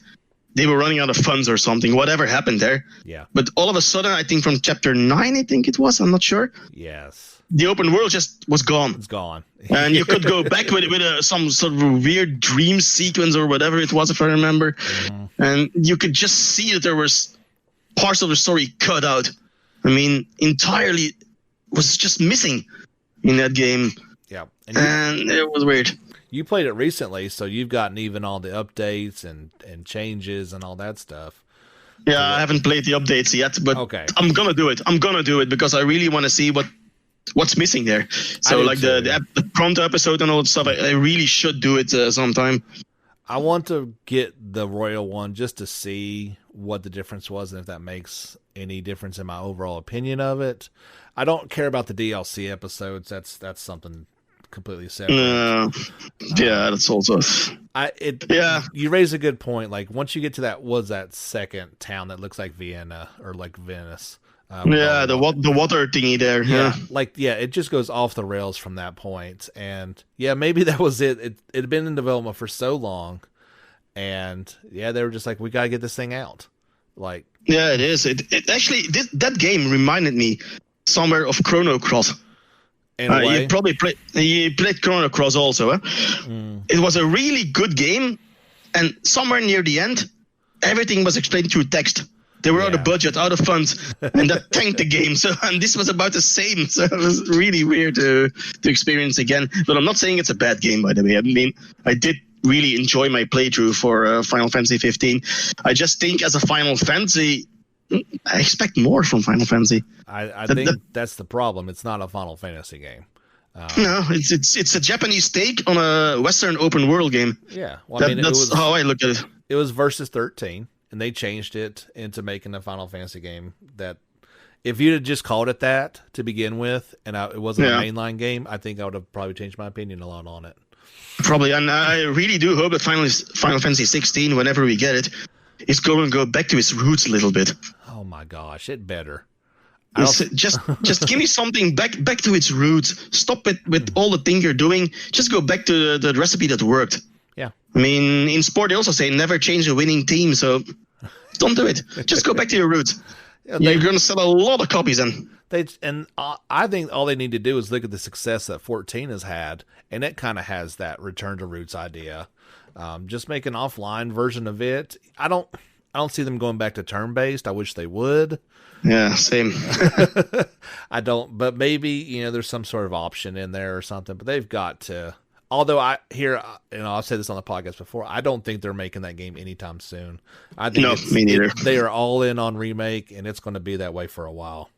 they were running out of funds or something, whatever happened there. Yeah. But all of a sudden, I think from chapter 9, I think it was, I'm not sure. Yes. The open world just was gone. It's gone. And you could go back with some sort of weird dream sequence or whatever it was, if I remember. Mm-hmm. And you could just see that there was parts of the story cut out. I mean, entirely was just missing in that game. Yeah. And it was weird. You played it recently, so you've gotten even all the updates and changes and all that stuff. Yeah, I haven't played the updates yet, but okay. I'm going to do it. I'm going to do it because I really want to see what what's missing there. So like the Pronto episode and all that stuff, I really should do it sometime. I want to get the Royal one just to see what the difference was and if that makes any difference in my overall opinion of it. I don't care about the DLC episodes. That's something completely separate. Yeah, that's also. You raise a good point. Like once you get to that second town that looks like Vienna or like Venice. The water thingy there. It just goes off the rails from that point. And maybe that was it. It had been in development for so long, and they were just like, we gotta get this thing out. Like, it is. It actually that game reminded me somewhere of Chrono Cross. You probably played Chrono Cross also. It was a really good game, and somewhere near the end, everything was explained through text. They were out of budget, out of funds, and that tanked the game. So, and this was about the same. So it was really weird to experience again. But I'm not saying it's a bad game, by the way. I mean, I did really enjoy my playthrough for Final Fantasy 15. I just think as a Final Fantasy, I expect more from Final Fantasy. I think that's the problem. It's not a Final Fantasy game. No, it's a Japanese take on a Western open world game. Yeah, that's how I look at it. It was Versus 13. And they changed it into making a Final Fantasy game that if you'd have just called it that to begin with and it wasn't a mainline game, I think I would have probably changed my opinion a lot on it. Probably, and I really do hope that Final Fantasy 16, whenever we get it, is going to go back to its roots a little bit. Oh my gosh, it better. Just give me something back to its roots. Stop it with all the things you're doing. Just go back to the recipe that worked. Yeah. I mean, in sport, they also say never change a winning team, so don't do it. Just go back to your roots. You're going to sell a lot of copies then. I think all they need to do is look at the success that 14 has had, and it kind of has that return to roots idea. Just make an offline version of it. I don't see them going back to turn-based. I wish they would. Yeah, same. I don't, but maybe, there's some sort of option in there or something, but they've got to. Although I've said this on the podcast before, I don't think they're making that game anytime soon. I think me neither. They are all in on remake, and it's going to be that way for a while.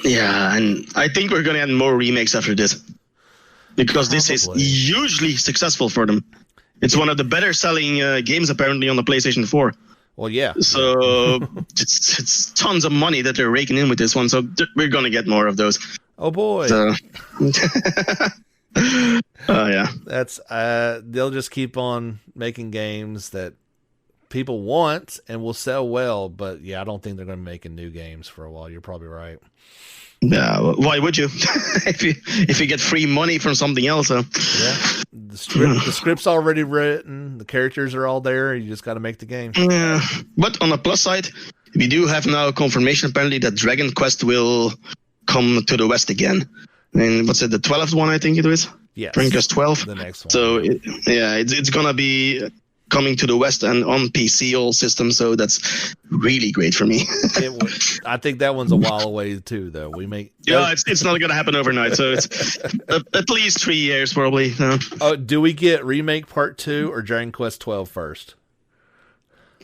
Yeah, and I think we're going to have more remakes after this. Because this is hugely successful for them. It's one of the better selling games apparently on the PlayStation 4. Well, yeah. So it's tons of money that they're raking in with this one. So we're going to get more of those. Oh, boy. So. Yeah. That's they'll just keep on making games that people want and will sell well, but I don't think they're going to be making new games for a while. You're probably right. Yeah, why would you? if you get free money from something else? Yeah, the script's already written, the characters are all there. You just got to make the game. Yeah, but on the plus side, we do have now confirmation apparently that Dragon Quest will come to the West again. And what's it, the 12th one, I think it is? Yes. Dragon Quest 12. The next one. So, it's going to be coming to the West and on PC all systems, so that's really great for me. I think that one's a while away, too, though. It's not going to happen overnight, so it's at least 3 years, probably. Do we get Remake Part 2 or Dragon Quest 12 first?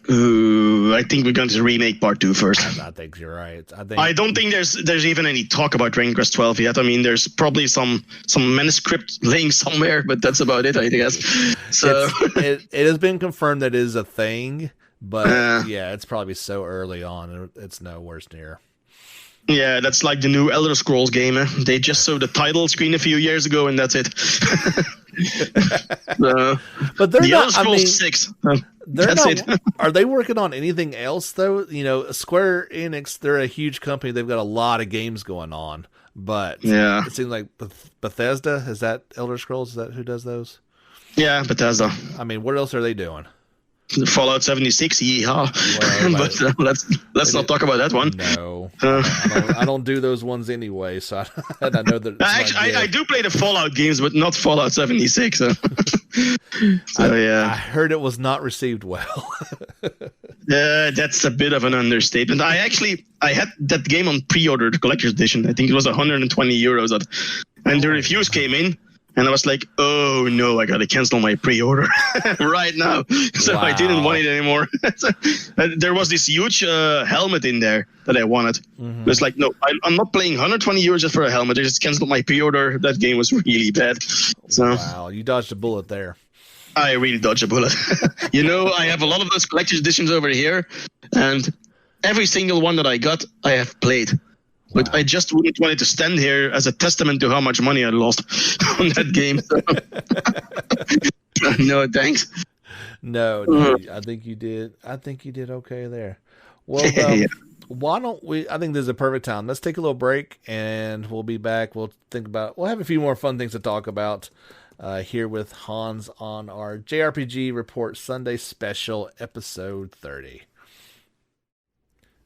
I think we're going to remake Part 2 first. I think you're right. I don't think there's even any talk about Dragon Quest 12 yet. I mean, there's probably some manuscript laying somewhere, but that's about it, I guess. So it has been confirmed that it is a thing, but it's probably so early on. It's nowhere near. Yeah, that's like the new Elder Scrolls game. They just saw the title screen a few years ago, and that's it. But they're the not. Elder Scrolls 6. That's it. Are they working on anything else though? Square Enix, they're a huge company. They've got a lot of games going on. But it seems like Bethesda, is that Elder Scrolls? Is that who does those? Yeah, Bethesda. I mean, what else are they doing? Fallout 76, yeehaw. But let's not talk about that one. No, I don't do those ones anyway. So I know that. I do play the Fallout games, but not Fallout 76. So I heard it was not received well. That's a bit of an understatement. I had that game on pre-order, the collector's edition. I think it was 120 euros, and the reviews came in. And I was like, oh no, I gotta cancel my pre-order right now. So I didn't want it anymore. There was this huge helmet in there that I wanted. It was like, no, I'm not paying 120 euros just for a helmet. I just canceled my pre-order. That game was really bad. So wow, you dodged a bullet there. I really dodged a bullet. I have a lot of those collector's editions over here, and every single one that I got, I have played. But I just wouldn't want it to stand here as a testament to how much money I lost on that game. No, thanks. No, I think you did. I think you did okay there. Well, why don't we? I think this is a perfect time. Let's take a little break, and we'll be back. We'll have a few more fun things to talk about here with Hans on our JRPG Report Sunday Special, Episode 30.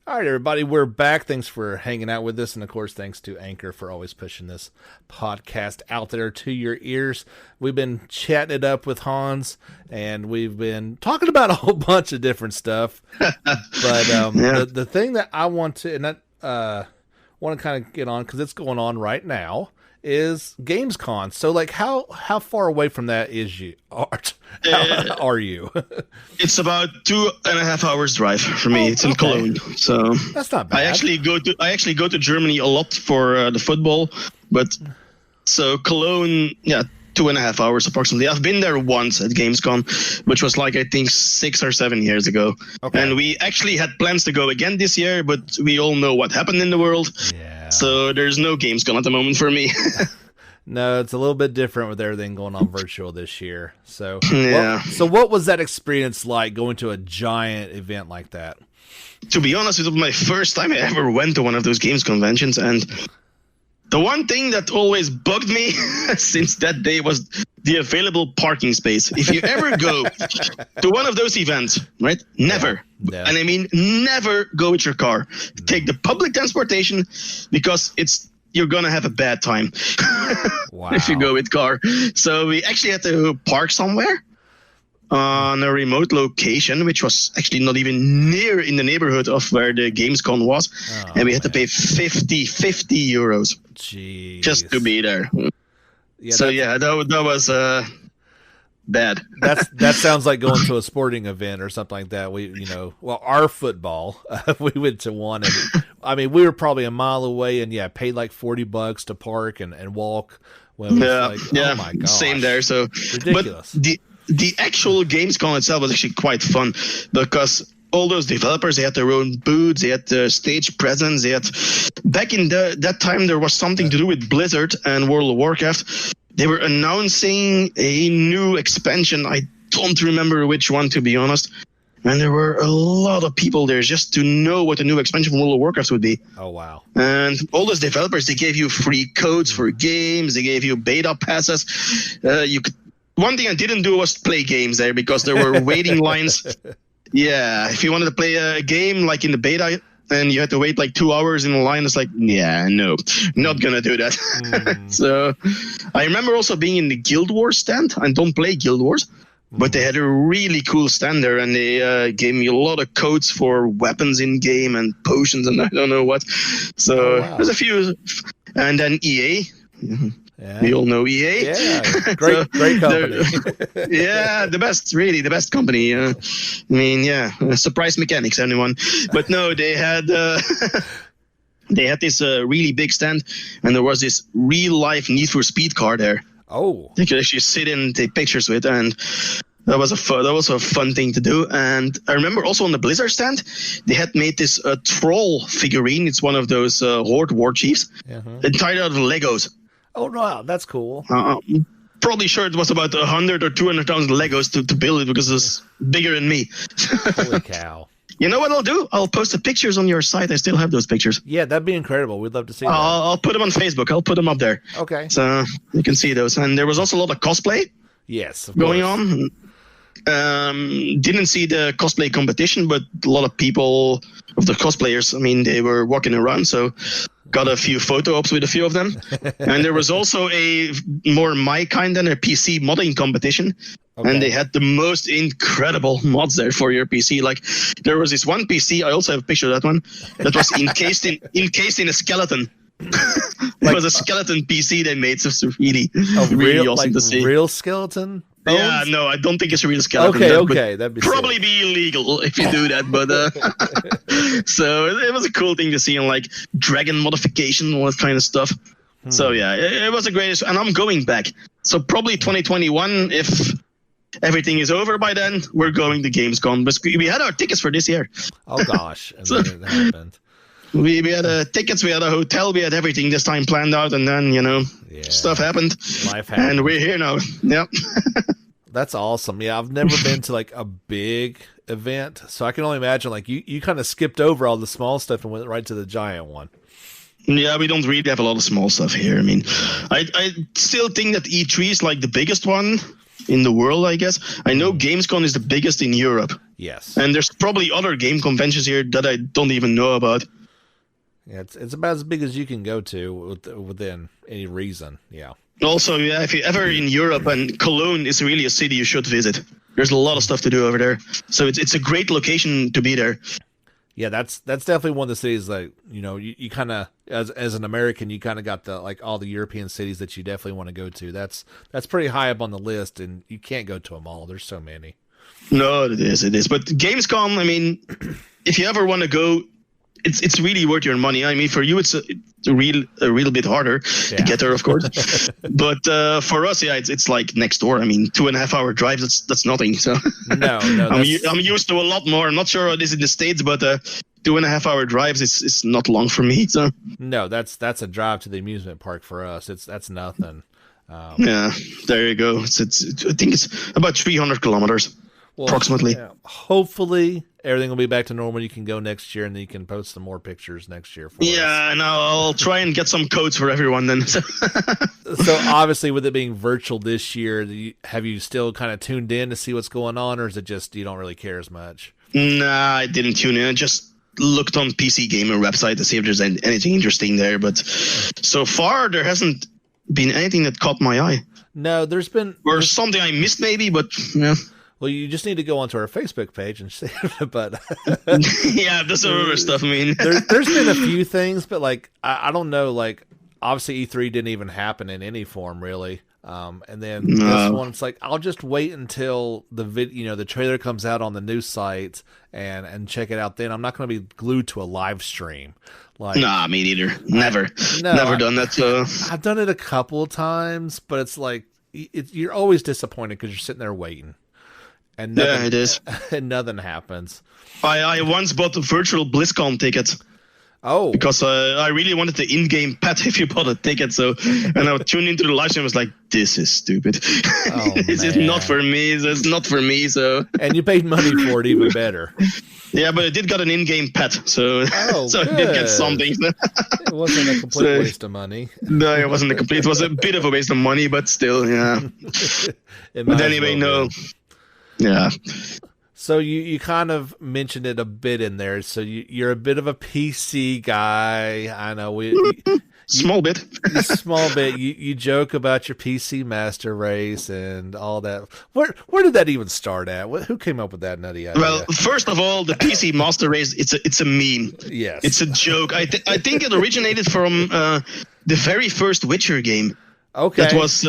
All right, everybody, we're back. Thanks for hanging out with us. And, of course, thanks to Anchor for always pushing this podcast out there to your ears. We've been chatting it up with Hans, and we've been talking about a whole bunch of different stuff. But the thing that I want to, and I want to kind of get on, because it's going on right now, is Gamescon. So, like, how far away from that is you? Are you? It's about 2.5 hours drive for me. It's in Cologne, so that's not bad. I actually go to Germany a lot for the football, but so Cologne, 2.5 hours approximately. I've been there once at Gamescom, which was like I think 6 or 7 years ago, and we actually had plans to go again this year, but we all know what happened in the world. Yeah. So there's no Gamescom at the moment for me. No, it's a little bit different with everything going on virtual this year. So, so what was that experience like going to a giant event like that? To be honest, it was my first time I ever went to one of those games conventions, and the one thing that always bugged me since that day was the available parking space. If you ever go to one of those events, right? Never. Yeah. And I mean, never go with your car. Take the public transportation, because you're going to have a bad time if you go with car. So we actually had to park somewhere on a remote location, which was actually not even near in the neighborhood of where the Gamescom was. And we had to pay 50 euros just to be there. Yeah, so that was bad. That sounds like going to a sporting event or something like that. Our football, we went to one, and I mean, we were probably a mile away, and paid like $40 to park and walk. Oh my gosh, same there. So ridiculous. But the actual Gamescom itself was actually quite fun, because all those developers, they had their own booths, they had the stage presence, back in that time there was something to do with Blizzard and World of Warcraft. They were announcing a new expansion. I don't remember which one, to be honest. And there were a lot of people there just to know what the new expansion from World of Warcraft would be. Oh, wow. And all those developers, they gave you free codes for games. They gave you beta passes. One thing I didn't do was play games there, because there were waiting lines. Yeah, if you wanted to play a game like in the beta, and you had to wait like 2 hours in a line, it's like, no, not gonna do that. So I remember also being in the Guild Wars stand. I don't play Guild Wars, but they had a really cool stand there, and they gave me a lot of codes for weapons in game and potions and I don't know what. So there's a few, and then EA. Yeah. We all know EA. Yeah, great company. The best company. I mean, surprise mechanics, anyone. But no, they had this really big stand, and there was this real life Need for Speed car there. Oh, you could actually sit in and take pictures with, and that was a fun thing to do. And I remember also on the Blizzard stand, they had made this troll figurine. It's one of those Horde war chiefs, entirely out of Legos. Oh, no, that's cool. Probably sure it was about 100 or 200,000 Legos to build it, because it's bigger than me. Holy cow. You know what I'll do? I'll post the pictures on your site. I still have those pictures. Yeah, that'd be incredible. We'd love to see that. I'll put them on Facebook. I'll put them up there. Okay. So you can see those. And there was also a lot of cosplay. Yes, of going course. on. Didn't see the cosplay competition, but a lot of people of the cosplayers, I mean, they were walking around, so got a few photo ops with a few of them. And there was also a more my kind than a PC modding competition. Okay. And they had the most incredible mods there for your PC. Like, there was this one PC, I also have a picture of that one, that was encased in a skeleton. It was a skeleton PC they made, so it's really, real, awesome to see. Real skeleton bones? Yeah, no, I don't think it's a real skeleton. Okay, that'd be probably sick. be illegal if you do that. But so it was a cool thing to see, and like dragon modification, all that kind of stuff. So yeah, it was the greatest, and I'm going back. So probably 2021, if everything is over by then, we're going to Gamescom. But we had our tickets for this year. Oh gosh, and then it happened. We had tickets, we had a hotel, we had everything this time planned out, and then stuff happened. Life happened, and we're here now. Yep. That's awesome. Yeah, I've never been to like a big event, so I can only imagine like you kind of skipped over all the small stuff and went right to the giant one. Yeah, we don't really have a lot of small stuff here. I mean, I still think that E3 is like the biggest one in the world, I guess. I know Gamescom is the biggest in Europe. Yes. And there's probably other game conventions here that I don't even know about. Yeah, it's about as big as you can go to within any reason. Yeah. Also, yeah, if you're ever in Europe, and Cologne is really a city you should visit. There's a lot of stuff to do over there. So it's a great location to be there. Yeah, that's definitely one of the cities that, you kind of, as an American, you kind of got the like all the European cities that you definitely want to go to. That's pretty high up on the list, and you can't go to them all. There's so many. No, it is. But Gamescom, I mean, if you ever want to go, it's really worth your money. I mean, for you, it's a real bit harder to get there, of course. But for us, yeah, it's like next door. I mean, 2.5 hour drive. That's nothing. So no, I'm used to a lot more. I'm not sure how it is in the States, but 2.5 hour drives is not long for me. So no, that's a drive to the amusement park for us. That's nothing. Yeah, there you go. I think it's about 300 kilometers. Well, approximately. Yeah. Hopefully everything will be back to normal. You can go next year, and then you can post some more pictures next year for us. Yeah, and I'll try and get some codes for everyone then. So obviously, with it being virtual this year, have you still kind of tuned in to see what's going on, or is it just you don't really care as much? Nah, I didn't tune in. I just looked on PC Gamer website to see if there's anything interesting there. But so far, there hasn't been anything that caught my eye. No, there's something I missed maybe, but yeah. Well, you just need to go onto our Facebook page and see. But yeah, there's some other stuff. I mean, there's been a few things, but like I don't know. Like obviously, E3 didn't even happen in any form really. And then this one, it's like I'll just wait until the trailer comes out on the news site and check it out. Then I'm not going to be glued to a live stream. Like, nah, me neither. Never done that. So I've done it a couple of times, but it's like you're always disappointed because you're sitting there waiting. And nothing, it is. And nothing happens. I once bought a virtual BlizzCon ticket. Oh. Because I really wanted the in-game pet if you bought a ticket. So, and I tuned into the live stream and was like, this is stupid. Oh, this is not for me. It's not for me. So. And you paid money for it, even better. Yeah, but I did get an in-game pet. So, so I did get something. It wasn't a complete waste of money. No, it wasn't a complete. It was a bit of a waste of money, but still, yeah. But anyway, no. Yeah. So you kind of mentioned it a bit in there. So you're a bit of a PC guy. I know small bit. You joke about your PC master race and all that. Where did that even start at? Who came up with that nutty idea? Well, first of all, the PC master race it's a meme. Yes, it's a joke. I think it originated from the very first Witcher game. Okay. It was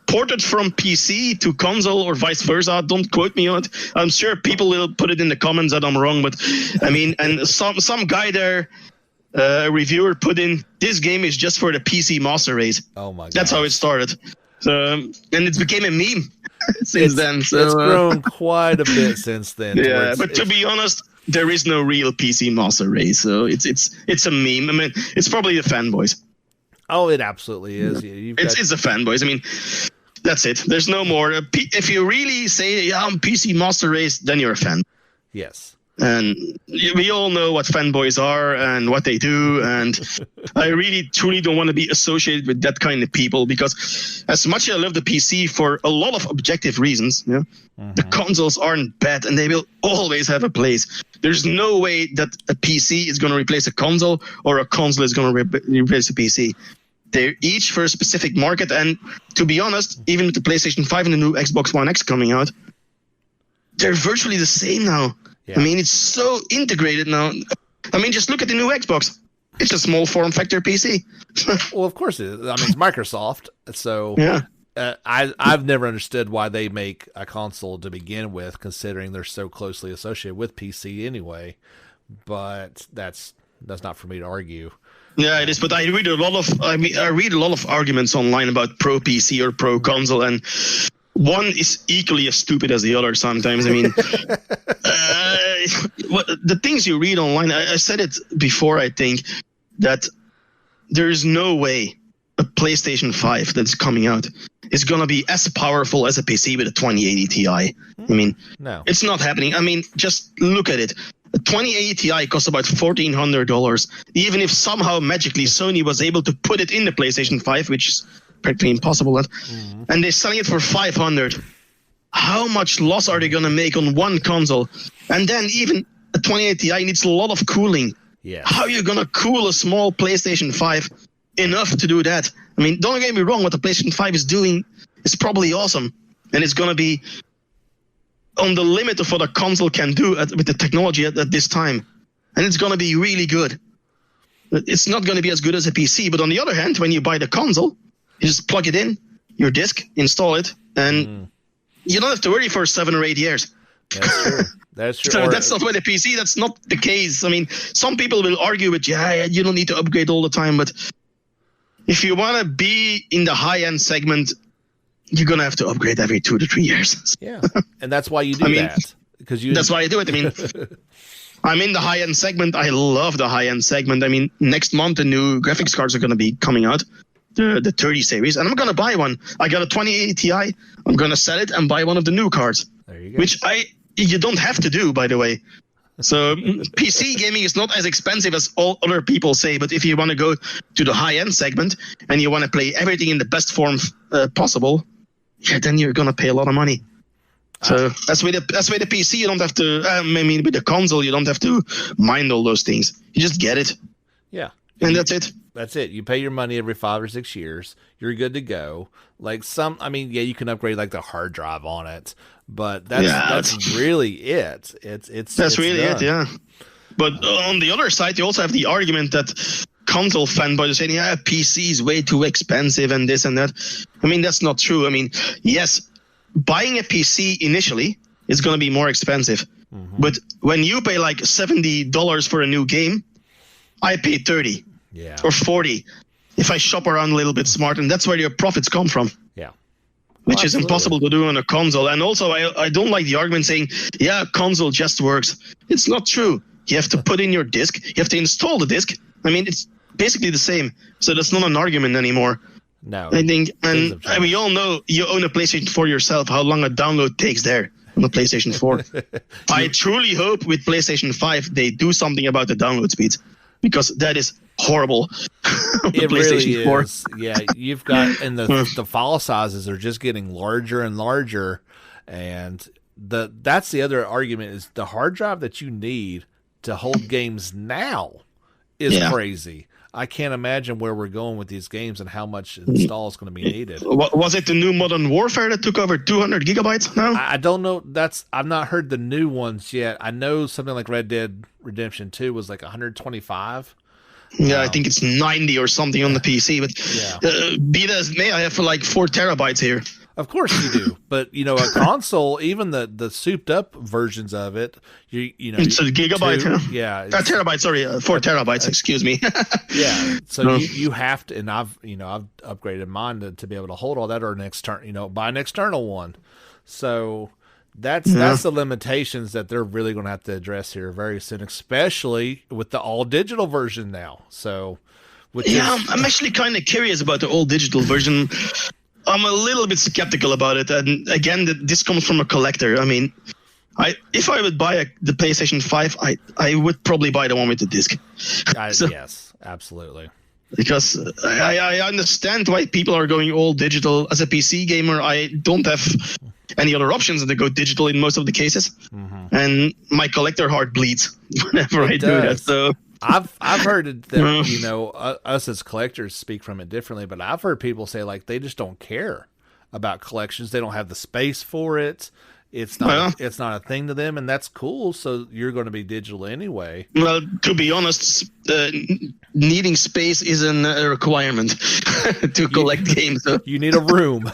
ported from PC to console or vice versa. Don't quote me on it. I'm sure people will put it in the comments that I'm wrong, but I mean, and some guy there, a reviewer put in, this game is just for the PC master race. Oh my god. That's how it started. So, and it became a meme since then. So, it's grown quite a bit since then. Yeah, but to be honest, there is no real PC master race. So it's a meme. I mean, it's probably the fanboys. Oh, it absolutely is. It's the fanboys. I mean, that's it. There's no more. If you really say, yeah, I'm PC Master Race, then you're a fan. Yes. And we all know what fanboys are and what they do. And I really, truly don't want to be associated with that kind of people because as much as I love the PC for a lot of objective reasons, the consoles aren't bad and they will always have a place. There's no way that a PC is going to replace a console or a console is going to replace a PC. They're each for a specific market. And to be honest, even with the PlayStation 5 and the new Xbox One X coming out, they're virtually the same now. Yeah. I mean, it's so integrated now. I mean, just look at the new Xbox. It's a small form factor PC. Well, of course it is. I mean, it's Microsoft, so Yeah. I've never understood why they make a console to begin with, considering they're so closely associated with PC anyway. But that's not for me to argue. Yeah, it is. But I read a lot of arguments online about pro PC or pro console, and one is equally as stupid as the other sometimes. I mean, the things you read online, I said it before, I think, that there is no way a PlayStation 5 that's coming out is going to be as powerful as a PC with a 2080 Ti. I mean, No. it's not happening. I mean, just look at it. A 2080 Ti costs about $1,400. Even if somehow magically Sony was able to put it in the PlayStation 5, which is practically impossible, and they're selling it for $500. How much loss are they going to make on one console? And then even a 2080 Ti needs a lot of cooling. Yeah. How are you going to cool a small PlayStation 5 enough to do that? I mean, don't get me wrong, what the PlayStation 5 is doing is probably awesome. And it's going to be on the limit of what a console can do with the technology at this time. And it's going to be really good. It's not going to be as good as a PC. But on the other hand, when you buy the console, you just plug it in, your disc, install it, and you don't have to worry for 7 or 8 years. That's true. That's true. So that's not with a PC. That's not the case. I mean, some people will argue with, you don't need to upgrade all the time. But if you want to be in the high-end segment, you're going to have to upgrade every 2 to 3 years. Yeah, and that's why you do that. That's why I do it. I mean, I'm in the high-end segment. I love the high-end segment. I mean, next month, the new graphics cards are going to be coming out, the 30 series, and I'm going to buy one. I got a 2080 Ti. I'm going to sell it and buy one of the new cards. There you go. Which you don't have to do, by the way. So PC gaming is not as expensive as all other people say, but if you want to go to the high-end segment and you want to play everything in the best form possible, then you're going to pay a lot of money. So that's with the PC, you don't have to, with the console, you don't have to mind all those things. You just get it. Yeah. And that's it. That's it. You pay your money every 5 or 6 years. You're good to go. Like you can upgrade like the hard drive on it, but that's really it. It's really done. it. Yeah. But on the other side, you also have the argument that console fanboys are saying, PC is way too expensive and this and that. I mean, that's not true. I mean, yes, buying a PC initially is going to be more expensive. But when you pay like $70 for a new game, I pay $30 or $40 if I shop around a little bit smart, and that's where your profits come from. Yeah. Which is impossible to do on a console. And also, I don't like the argument saying, console just works. It's not true. You have to put in your disc. You have to install the disc. I mean, it's basically the same. So that's not an argument anymore. No. I think, and we all know, you own a PlayStation 4 yourself, how long a download takes there on the PlayStation 4. I truly hope with PlayStation 5 they do something about the download speeds, because that is horrible. It really is. Yeah, you've got, and the file sizes are just getting larger and larger, and that's the other argument, is the hard drive that you need to hold games now is crazy. I can't imagine where we're going with these games and how much install is going to be needed. Was it the new Modern Warfare that took over 200 gigabytes now? I don't know. I've not heard the new ones yet. I know something like Red Dead Redemption 2 was like 125. Yeah, I think it's 90 or something on the PC. But be that as may, I have like 4 terabytes here. Of course you do, but a console, even the souped up versions of it, it's a gigabyte. Terabyte. Sorry, 4 terabytes. Excuse me. Yeah. So you have to, and I've upgraded mine to be able to hold all that, or buy an external one. So that's the limitations that they're really going to have to address here very soon, especially with the all digital version now. So, I'm actually kind of curious about the all digital version. I'm a little bit skeptical about it, and again, this comes from a collector. I mean, if I would buy the PlayStation 5, I would probably buy the one with the disc. Yes, absolutely. Because I understand why people are going all digital. As a PC gamer, I don't have any other options than to go digital in most of the cases, and my collector heart bleeds whenever I do that. So. I've heard that us as collectors speak from it differently, but I've heard people say like they just don't care about collections. They don't have the space for it, it's not it's not a thing to them, and that's cool. So you're going to be digital anyway. Well, to be honest, needing space isn't a requirement to collect games. So. You need a room.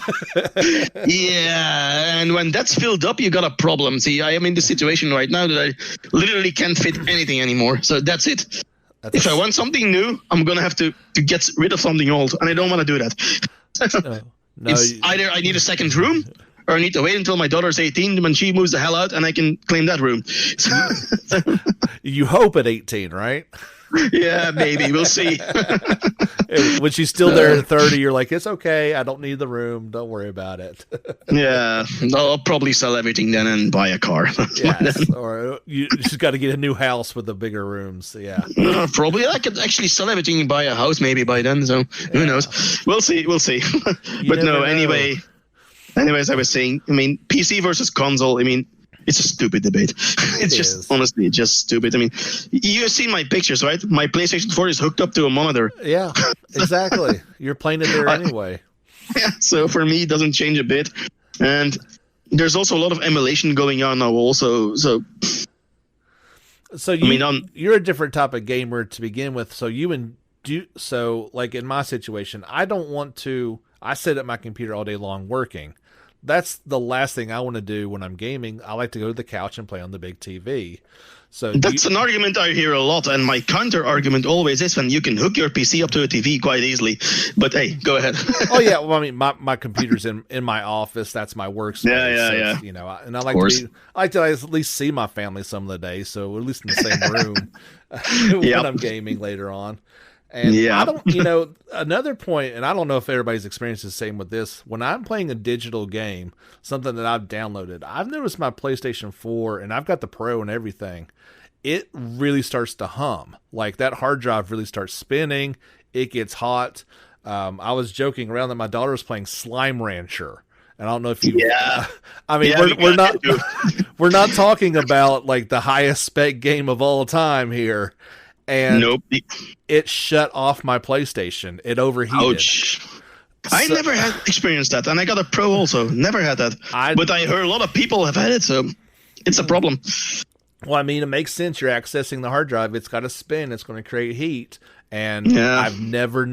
Yeah, and when that's filled up, you got a problem. See, I am in the situation right now that I literally can't fit anything anymore. So that's it. If I want something new, I'm gonna have to get rid of something old, and I don't want to do that. No, it's either I need a second room, or I need to wait until my daughter's 18 when she moves the hell out, and I can claim that room. You hope at 18, right? Yeah, maybe. We'll see. When she's still there at 30, you're like, it's okay. I don't need the room. Don't worry about it. Yeah, I'll probably sell everything then and buy a car. Yes, or you just got to get a new house with the bigger rooms. Yeah, probably. I could actually sell everything and buy a house maybe by then. So who knows? We'll see. But no, anyway. Anyways, I was saying, I mean, PC versus console. I mean, it's a stupid debate. It's just, honestly, just stupid. I mean, you've seen my pictures, right? My PlayStation 4 is hooked up to a monitor. Yeah, exactly. You're playing it there anyway. Yeah, so for me, it doesn't change a bit. And there's also a lot of emulation going on now also. So you're a different type of gamer to begin with. So like in my situation, I sit at my computer all day long working. That's the last thing I want to do when I'm gaming. I like to go to the couch and play on the big TV. So that's an argument I hear a lot, and my counter argument always is when you can hook your PC up to a TV quite easily. But hey, go ahead. Oh yeah, well I mean my computer's in my office. That's my workspace. Yeah. So, you know, and I like to at least see my family some of the days. So we're at least in the same room when I'm gaming later on. And I don't, another point, and I don't know if everybody's experienced the same with this. When I'm playing a digital game, something that I've downloaded, I've noticed my PlayStation 4, and I've got the Pro and everything, it really starts to hum. Like that hard drive really starts spinning. It gets hot. I was joking around that my daughter was playing Slime Rancher. And I don't know if you. Yeah. I mean, we're not talking about like the highest spec game of all time here. And nope. It shut off my PlayStation. It overheated. Ouch. I never had experienced that, and I got a Pro also. Never had that. But I heard a lot of people have had it, so it's a problem. Well, I mean, it makes sense. You're accessing the hard drive. It's got to spin. It's going to create heat. And I've never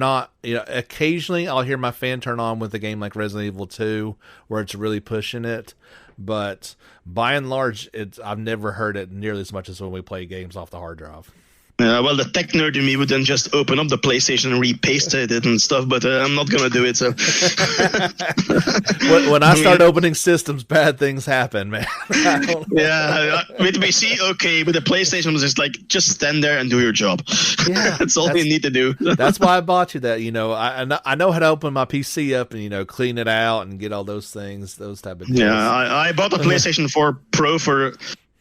occasionally I'll hear my fan turn on with a game like Resident Evil 2 where it's really pushing it. But by and large, I've never heard it nearly as much as when we play games off the hard drive. Well, the tech nerd in me would then just open up the PlayStation and repaste it and stuff, but I'm not going to do it. So when I start opening systems, bad things happen, man. Yeah, with PC, okay, but the PlayStation was just stand there and do your job. Yeah, that's all you need to do. That's why I bought you that. I know how to open my PC up and clean it out and get all those things, those type of things. Yeah, I bought the PlayStation 4 Pro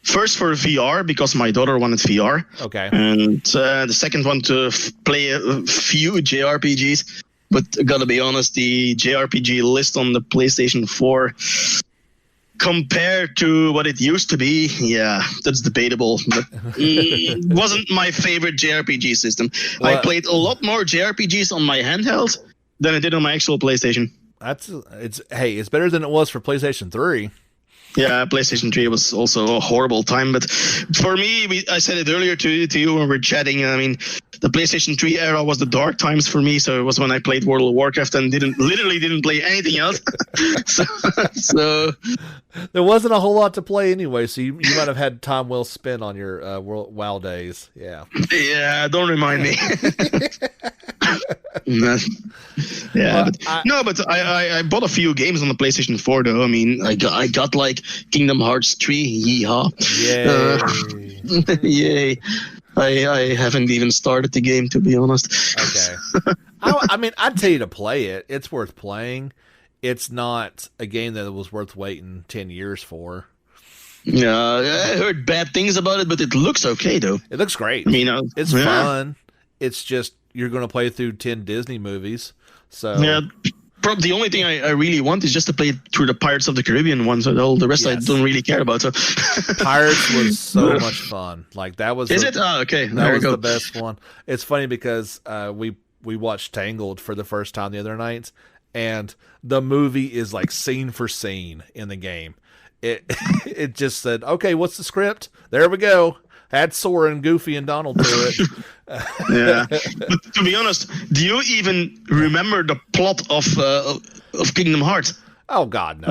First for VR, because my daughter wanted VR. Okay. And the second one to play a few JRPGs. But gotta be honest, the JRPG list on the PlayStation 4, compared to what it used to be, yeah, that's debatable. But it wasn't my favorite JRPG system. I played a lot more JRPGs on my handheld than I did on my actual PlayStation. It's better than it was for PlayStation 3. Yeah, PlayStation 3 was also a horrible time. But for me, I said it earlier to you when we were chatting. I mean, the PlayStation 3 era was the dark times for me. So it was when I played World of Warcraft and literally didn't play anything else. so there wasn't a whole lot to play anyway. So you might have had time well spent on your WoW days. Yeah. Yeah, don't remind me. Yeah, but I bought a few games on the PlayStation 4 though. I mean, I got like Kingdom Hearts 3, yeehaw! Yay! Yay! I haven't even started the game, to be honest. Okay. I mean, I'd tell you to play it. It's worth playing. It's not a game that was worth waiting 10 years for. Yeah, I heard bad things about it, but it looks okay though. It looks great. I mean, it's fun. It's just you're going to play through 10 Disney movies. So yeah, the only thing I really want is just to play through the Pirates of the Caribbean one. So all the rest I don't really care about. So Pirates was so much fun. Like that was. Is it? Oh, okay. That was the best one. It's funny because we watched Tangled for the first time the other night, and the movie is like scene for scene in the game. it it just said, okay, what's the script? There we go. Add Sora and Goofy and Donald to it. Yeah, but to be honest, do you even remember the plot of Kingdom Hearts? Oh God, no!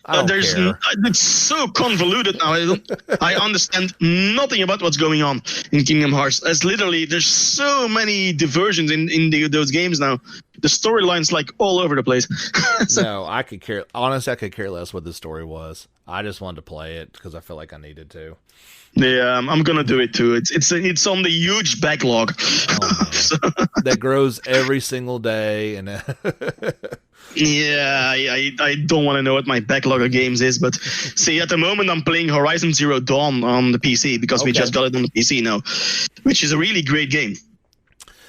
I don't There's care. It's so convoluted now. I understand nothing about what's going on in Kingdom Hearts. There's so many diversions in those games now. The storyline's like all over the place. No, I could care. Honestly, I could care less what the story was. I just wanted to play it because I felt like I needed to. Yeah, I'm gonna do it too. It's on the huge backlog. Oh, that grows every single day, and yeah, I don't want to know what my backlog of games is, but see, at the moment I'm playing Horizon Zero Dawn on the PC because we just got it on the PC now, which is a really great game.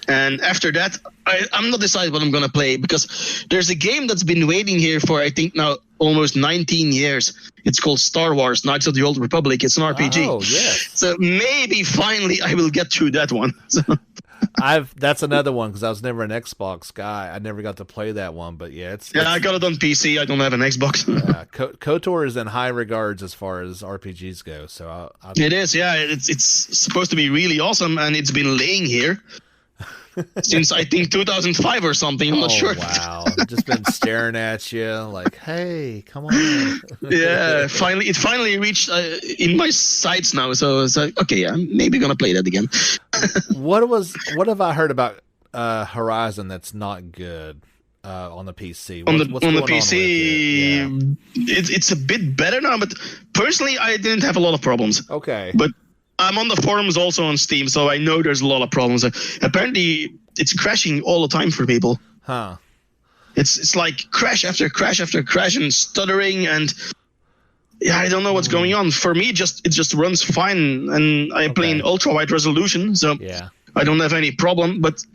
And after that, I'm not decided what I'm going to play because there's a game that's been waiting here for, I think now, almost 19 years. It's called Star Wars, Knights of the Old Republic. It's an RPG. Oh, yes. So maybe finally I will get through that one. So. That's another one because I was never an Xbox guy. I never got to play that one, but yeah, I got it on PC. I don't have an Xbox. Yeah, KOTOR is in high regards as far as RPGs go. So it is, yeah. It's supposed to be really awesome, and it's been laying here since I think 2005 or something. I'm not sure. Wow, just been staring at you like, hey, come on. Yeah, it finally reached in my sights now. So it's like, okay, I'm maybe gonna play that again. What have I heard about Horizon that's not good on the PC? On the PC, it's a bit better now, but personally, I didn't have a lot of problems. Okay, but I'm on the forums also on Steam, so I know there's a lot of problems. Apparently, it's crashing all the time for people. Huh. It's like crash after crash after crash and stuttering, and yeah, I don't know what's going on. For me, it just runs fine, and I play in ultra wide resolution, so I don't have any problem. But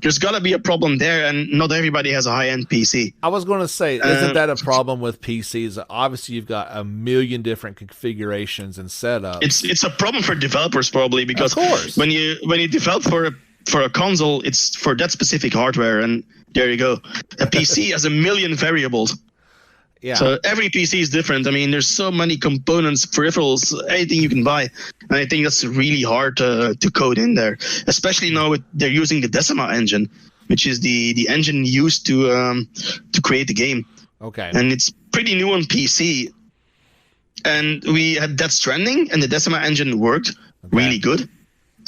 there's got to be a problem there, and not everybody has a high-end PC. I was going to say, isn't that a problem with PCs? Obviously, you've got a million different configurations and setups. It's a problem for developers probably because when you develop for a console, it's for that specific hardware, and there you go. A PC has a million variables. Yeah. So every PC is different. I mean, there's so many components, peripherals, anything you can buy. And I think that's really hard to code in there, especially now they're using the Decima engine, which is the engine used to create the game. Okay. And it's pretty new on PC. And we had Death Stranding, and the Decima engine worked really good.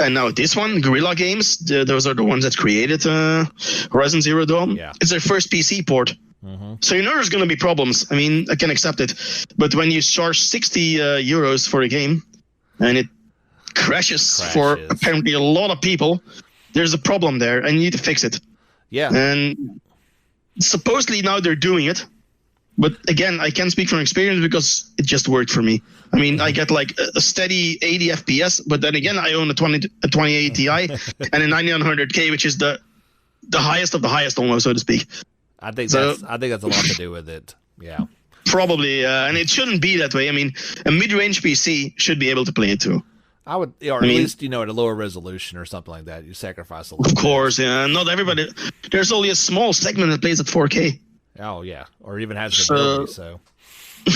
And now this one, Guerrilla Games, those are the ones that created Horizon Zero Dawn. Yeah. It's their first PC port. Mm-hmm. So you know there's going to be problems. I mean, I can accept it. But when you charge 60 euros for a game and it crashes for apparently a lot of people, there's a problem there and you need to fix it. Yeah. And supposedly now they're doing it. But again, I can't speak from experience because it just worked for me. I mean, I get like a steady 80 FPS, but then again, I own a 2080 Ti and a 9900K, which is the highest of the highest almost, so to speak. I think that's a lot to do with it. Yeah. Probably, and it shouldn't be that way. I mean, a mid-range PC should be able to play it too. I would, or at least, at a lower resolution or something like that. You sacrifice a little bit. Of course, yeah. Not everybody. There's only a small segment that plays at 4K. Oh, yeah. Or even has the ability, so.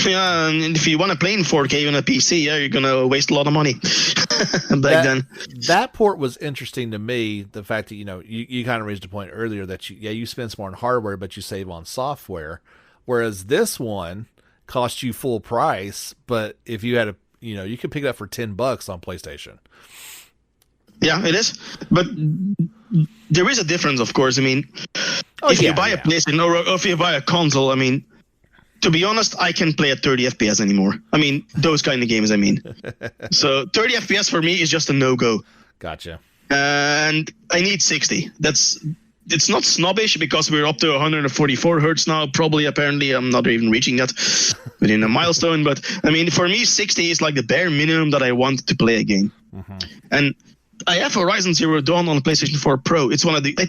Yeah, and if you want to play in 4K on a PC, you're going to waste a lot of money back then. That port was interesting to me, the fact that, you kind of raised a point earlier that, you spend more on hardware, but you save on software. Whereas this one cost you full price, but if you had you could pick it up for $10 on PlayStation. Yeah, it is. But there is a difference, of course. I mean, if you buy a PlayStation or if you buy a console, I mean, to be honest, I can't play at 30 FPS anymore. I mean, those kind of games, I mean. So 30 FPS for me is just a no-go. Gotcha. And I need 60. It's not snobbish because we're up to 144 hertz now. Probably, apparently, I'm not even reaching that within a milestone. But, I mean, for me, 60 is like the bare minimum that I want to play a game. Mm-hmm. And I have Horizon Zero Dawn on the PlayStation 4 Pro. It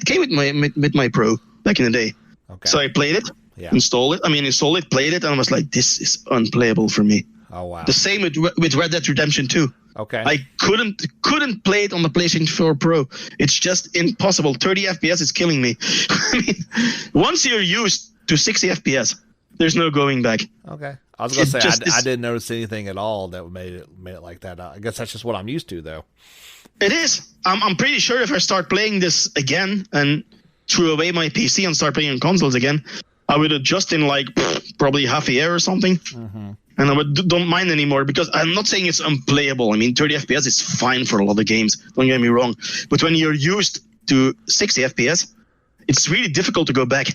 came with my Pro back in the day. Okay. So I played it. Yeah. Installed it, played it, and I was like, this is unplayable for me. Oh, wow. The same with Red Dead Redemption 2. Okay. I couldn't play it on the PlayStation 4 Pro. It's just impossible. 30 FPS is killing me. I mean, once you're used to 60 FPS, there's no going back. Okay. I was gonna say I didn't notice anything at all that made it like that. I guess that's just what I'm used to, though. It is. I'm pretty sure if I start playing this again and threw away my PC and start playing on consoles again, I would adjust in like probably half a year or something. Mm-hmm. And I don't mind anymore, because I'm not saying it's unplayable. I mean, 30 FPS is fine for a lot of games. Don't get me wrong. But when you're used to 60 FPS, it's really difficult to go back.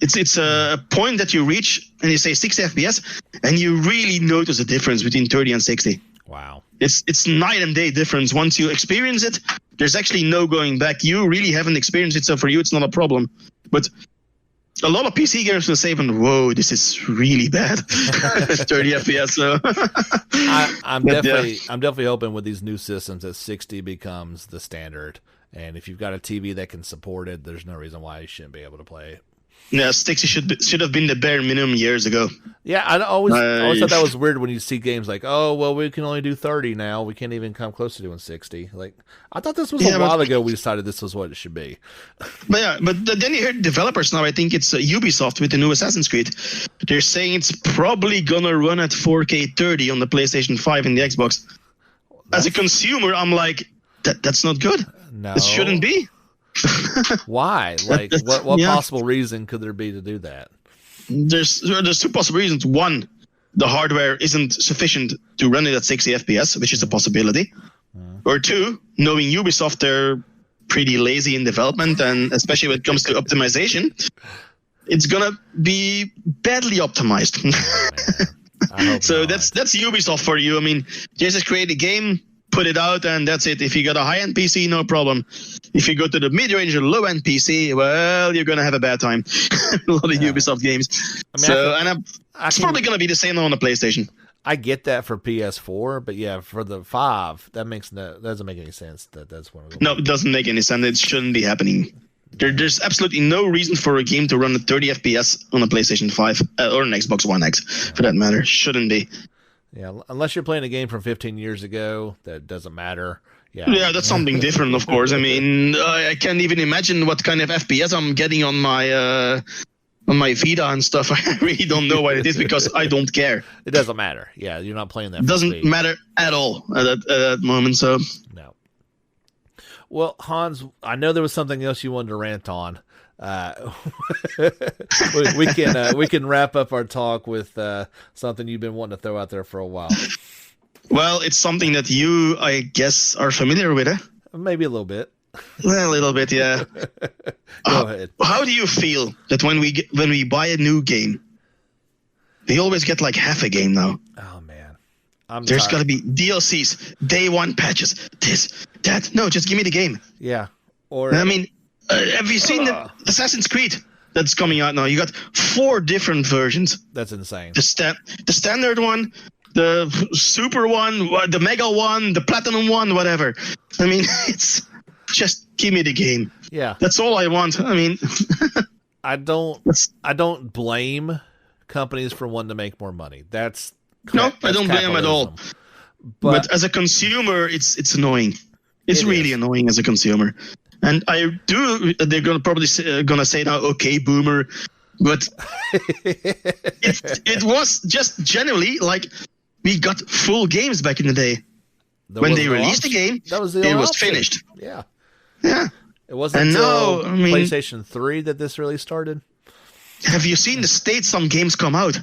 It's a point that you reach and you say 60 FPS, and you really notice the difference between 30 and 60. Wow. It's night and day difference. Once you experience it, there's actually no going back. You really haven't experienced it, so for you it's not a problem. But a lot of PC gamers will say, "Whoa, this is really bad." 30 FPS. So I'm definitely hoping with these new systems that 60 becomes the standard. And if you've got a TV that can support it, there's no reason why you shouldn't be able to play it. Yeah, 60 should have been the bare minimum years ago. Yeah, I always thought that was weird when you see games like, oh, well, we can only do 30 now. We can't even come close to doing 60. Like, I thought this was a while ago we decided this was what it should be. But then you hear developers now, I think it's Ubisoft with the new Assassin's Creed. They're saying it's probably going to run at 4K 30 on the PlayStation 5 and the Xbox. As a consumer, I'm like, that's not good. No. It shouldn't be. Why? Like, what possible reason could there be to do that? There's two possible reasons. One, the hardware isn't sufficient to run it at 60 FPS, which is a possibility. Or two, knowing Ubisoft, they're pretty lazy in development, and especially when it comes to optimization, it's gonna be badly optimized. So that's Ubisoft for you. I mean, just create a game, put it out, and that's it. If you got a high-end PC, no problem. If you go to the mid-range or low-end PC, well, you're going to have a bad time. A lot of Ubisoft games. I mean, it's probably going to be the same on the PlayStation. I get that for PS4, but yeah, for the 5, that doesn't make any sense. That's one of the No, it doesn't make any sense. It shouldn't be happening. There's absolutely no reason for a game to run at 30 FPS on a PlayStation 5 or an Xbox One X, for that matter. Shouldn't be. Yeah, unless you're playing a game from 15 years ago, that doesn't matter. Yeah, that's something different, of course. I mean, I can't even imagine what kind of FPS I'm getting on my Vita and stuff. I really don't know what it is, because I don't care. It doesn't matter. Yeah, you're not playing that. It doesn't matter at all at that moment. So no. Well, Hans, I know there was something else you wanted to rant on. We can wrap up our talk with something you've been wanting to throw out there for a while. Well, it's something that you, I guess, are familiar with, eh? Maybe a little bit. Well, a little bit, yeah. Go ahead. How do you feel that when we buy a new game, we always get like half a game now? Oh man, there's got to be DLCs, day one patches, this, that. No, just give me the game. Yeah. Or I mean, have you seen the Assassin's Creed that's coming out now? You got 4 different versions. That's insane. The standard one, the super one, the mega one, the platinum one, whatever. I mean, it's just give me the game. Yeah. That's all I want. I mean, I don't blame companies for wanting to make more money. I don't blame them at all. But as a consumer, it's annoying. It's really annoying as a consumer. And they're probably gonna say now, okay, boomer, but it was just generally like we got full games back in the day. When they released the game, it was finished. Yeah. Yeah. It wasn't until PlayStation 3 that this really started. Have you seen the state some games come out?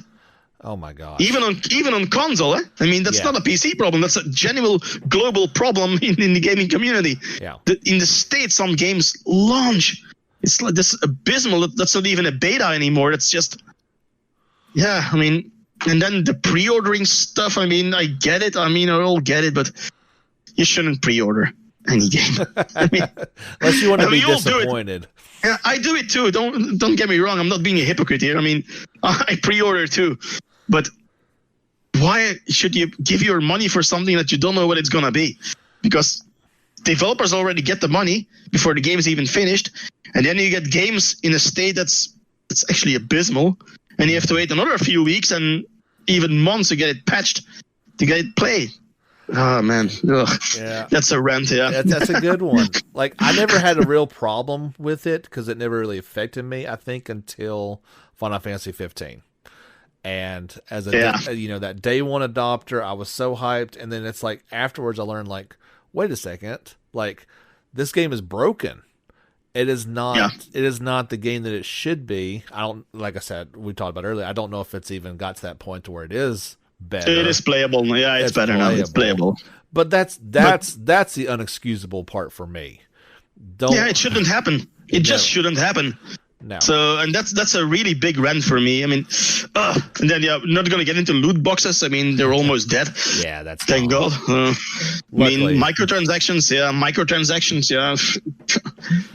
Oh my god! Even on console, eh? I mean, that's not a PC problem. That's a genuine global problem in the gaming community. Yeah. In the States, some games launch. It's like this abysmal. That's not even a beta anymore. It's just, I mean, and then the pre-ordering stuff. I mean, I get it. I mean, I all get it, but you shouldn't pre-order any game. I mean, unless you want to be disappointed. Yeah, I do it too. Don't get me wrong. I'm not being a hypocrite here. I mean, I pre-order too. But why should you give your money for something that you don't know what it's going to be? Because developers already get the money before the game is even finished. And then you get games in a state that's actually abysmal. And you have to wait another few weeks and even months to get it patched, to get it played. Oh, man. Ugh. Yeah. That's a rant, yeah. That's a good one. Like, I never had a real problem with it because it never really affected me, I think, until Final Fantasy 15. And as a that day one adopter, I was so hyped. And then it's like afterwards, I learned like, wait a second, like this game is broken. It is not. Yeah. It is not the game that it should be. I don't. Like I said, we talked about earlier. I don't know if it's even got to that point to where it is better. It is playable. Yeah, it's better now. It's playable. But that's the unexcusable part for me. It shouldn't happen. It just shouldn't happen. No. So, and that's a really big rant for me. I mean, and then not going to get into loot boxes. I mean, they're almost dead. Yeah, that's thank God. I mean, microtransactions. Yeah,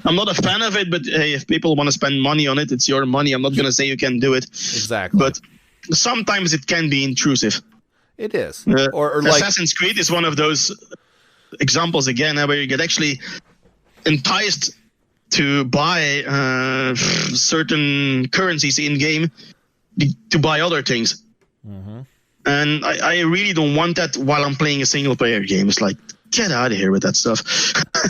I'm not a fan of it, but hey, if people want to spend money on it, it's your money. I'm not going to say you can do it. Exactly. But sometimes it can be intrusive. It is. Or like Assassin's Creed is one of those examples again where you get actually enticed to buy certain currencies in game to buy other things. Mm-hmm. And I really don't want that while I'm playing a single player game. It's like, get out of here with that stuff.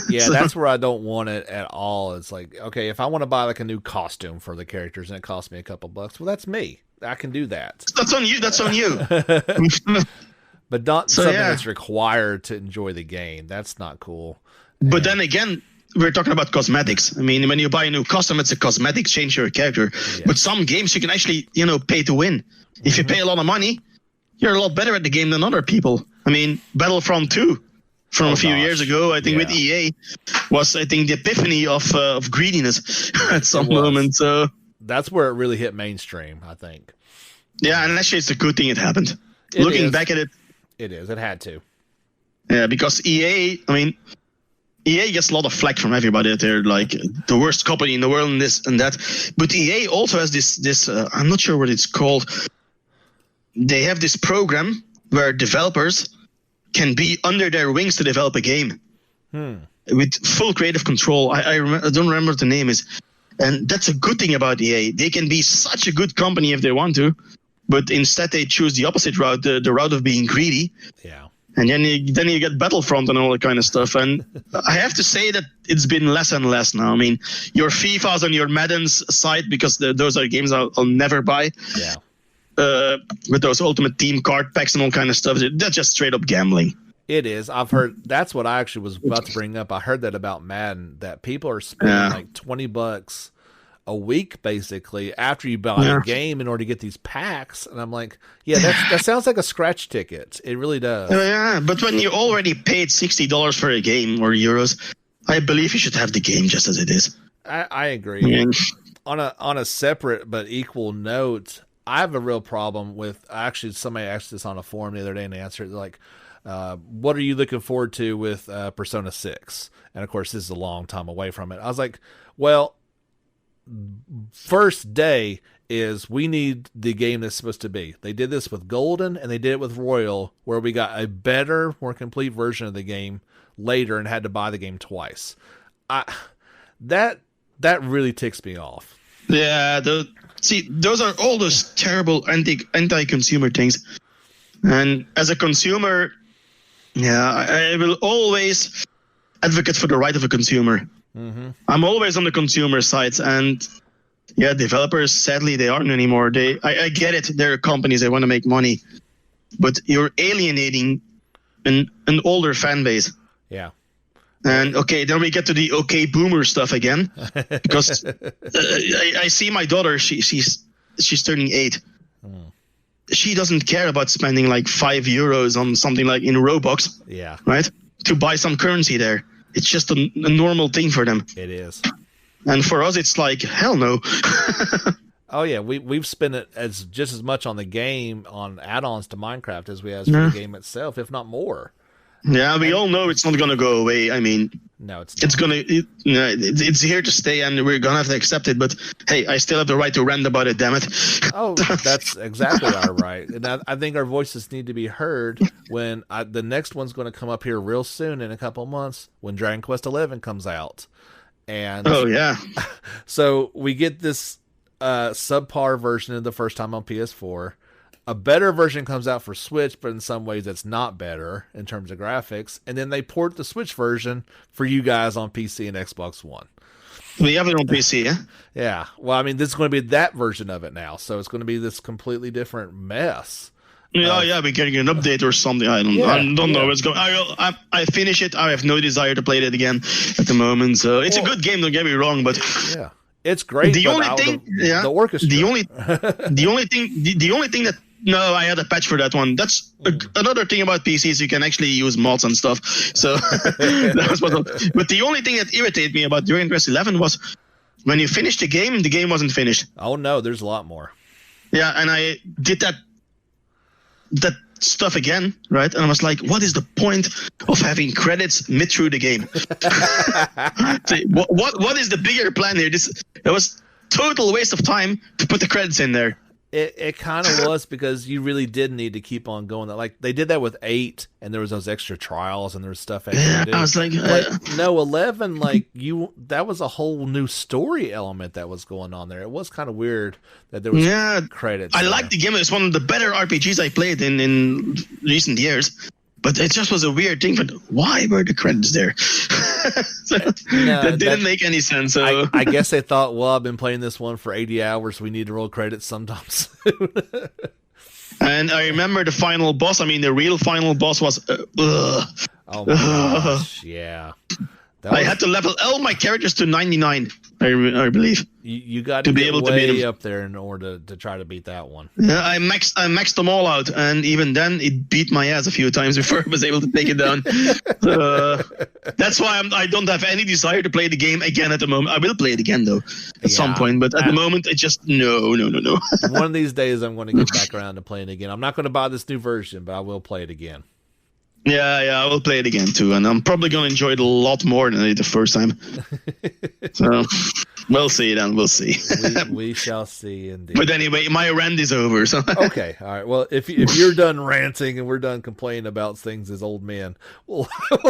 Yeah, that's where I don't want it at all. It's like, okay, if I want to buy like a new costume for the characters and it costs me a couple bucks, well, that's me. I can do that. That's on you. That's on you. But not something that's required to enjoy the game. That's not cool. But then again, we're talking about cosmetics. I mean, when you buy a new costume, it's a cosmetic, change your character. Yeah. But some games you can actually, pay to win. If you pay a lot of money, you're a lot better at the game than other people. I mean, Battlefront 2 from a few years ago, I think with EA, was, I think, the epiphany of greediness at some moment. So that's where it really hit mainstream, I think. Yeah, and actually it's a good thing it happened. Looking back at it. It is. It had to. Yeah, because EA gets a lot of flack from everybody. They're like the worst company in the world and this and that. But EA also has this I'm not sure what it's called. They have this program where developers can be under their wings to develop a game with full creative control. I don't remember what the name is. And that's a good thing about EA. They can be such a good company if they want to, but instead they choose the opposite route, the route of being greedy. Yeah. And then you get Battlefront and all that kind of stuff. And I have to say that it's been less and less now. I mean, your FIFAs and your Maddens aside, because those are games I'll never buy. Yeah. With those Ultimate Team card packs and all kind of stuff, that's just straight up gambling. It is. I've heard. That's what I actually was about to bring up. I heard that about Madden, that people are spending like $20 a week basically after you buy the game in order to get these packs. And I'm like, that sounds like a scratch ticket. It really does. Yeah, but when you already paid $60 for a game or euros, I believe you should have the game just as it is. I agree. Yeah. On a separate but equal note, I have a real problem with, actually somebody asked this on a forum the other day and they answered like, what are you looking forward to with Persona 6? And of course, this is a long time away from it. I was like, well, first day is we need the game that's supposed to be. They did this with Golden and they did it with Royal, where we got a better, more complete version of the game later and had to buy the game twice. That really ticks me off. Yeah, those are all those terrible anti-consumer things. And as a consumer, I will always advocate for the right of a consumer. Mm-hmm. I'm always on the consumer side, and developers, sadly, they aren't anymore. I get it. They're companies, they want to make money, but you're alienating an older fan base. Yeah. And then we get to the boomer stuff again, because I see my daughter. She's turning 8. She doesn't care about spending like €5 on something like in Robux. Yeah. Right. To buy some currency there. It's just a normal thing for them. It is. And for us, it's like, hell no. Oh, yeah. We've spent it just as much on the game, on add-ons to Minecraft, as we have for the game itself, if not more. Yeah, we all know it's not going to go away. I mean, no, it's not. It's here to stay, and we're going to have to accept it. But hey, I still have the right to rant about it, damn it. Oh, that's exactly our right. And I think our voices need to be heard when the next one's going to come up here real soon in a couple of months when Dragon Quest XI comes out. And so we get this subpar version of the first time on PS4. A better version comes out for Switch, but in some ways it's not better in terms of graphics. And then they port the Switch version for you guys on PC and Xbox One. We have it on PC, yeah? Yeah. Well, I mean, this is going to be that version of it now, so it's going to be this completely different mess. Yeah, we're getting an update or something. I don't know what's going. I finish it. I have no desire to play it again at the moment. So it's a good game. Don't get me wrong, but yeah, it's great. The only thing, the orchestra. The only thing that I had a patch for that one. That's another thing about PCs. You can actually use mods and stuff. So that was but the only thing that irritated me about Dragon Quest 11 was when you finish the game wasn't finished. Oh no, there's a lot more. Yeah, and I did that stuff again, right? And I was like, what is the point of having credits mid through the game? what is the bigger plan here? It was total waste of time to put the credits in there. It kind of was, because you really did need to keep on going. Like they did that with 8, and there was those extra trials, and there was stuff. Yeah, I was like, no, 11. Like that was a whole new story element that was going on there. It was kind of weird that there was credits. I liked the game. It's one of the better RPGs I played in recent years. But it just was a weird thing. But why were the credits there? That didn't make any sense. So. I guess they thought, well, I've been playing this one for 80 hours. We need to roll credits sometime soon. And I remember the final boss. I mean, the real final boss was... Oh, my gosh. Yeah. I had to level all my characters to 99, I believe. You got to be able to beat up there in order to try to beat that one. Yeah, I maxed them all out, and even then it beat my ass a few times before I was able to take it down. That's why I don't have any desire to play the game again at the moment. I will play it again though at some point, but at the moment it just no. One of these days I'm going to get back around to playing it again. I'm not going to buy this new version, but I will play it again. Yeah, I will play it again too, and I'm probably going to enjoy it a lot more than I did the first time. So, we'll see then. We'll see. we shall see, indeed. But anyway, my rant is over. So. Okay, all right. Well, if you're done ranting and we're done complaining about things as old men, we'll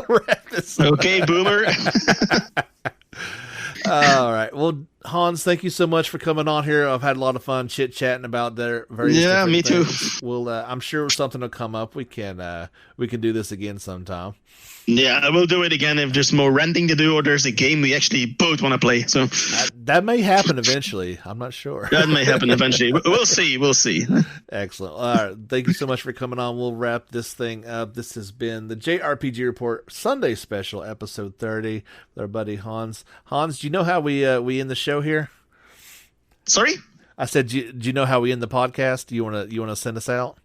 wrap this up. Okay, boomer. All right. Well, Hans, thank you so much for coming on here. I've had a lot of fun chit-chatting about their various different me things. too. We'll, I'm sure something will come up. We can do this again sometime. Yeah, I will do it again if there's more ranting to do or there's a game we actually both want to play. So that may happen eventually. I'm not sure. That may happen eventually. We'll see. We'll see. Excellent. All right. Thank you so much for coming on. We'll wrap this thing up. This has been the JRPG Report Sunday Special, episode 30, with our buddy Hans. Hans, do you know how we end the show here? Sorry? I said, do you know how we end the podcast? Do you want to send us out?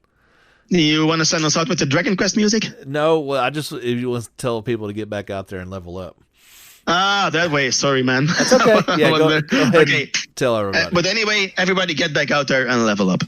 You want to send us out with the Dragon Quest music? No, well, if you want to tell people to get back out there and level up. That way. Sorry, man. That's okay. Yeah, go ahead okay. And tell everybody. But anyway, everybody get back out there and level up.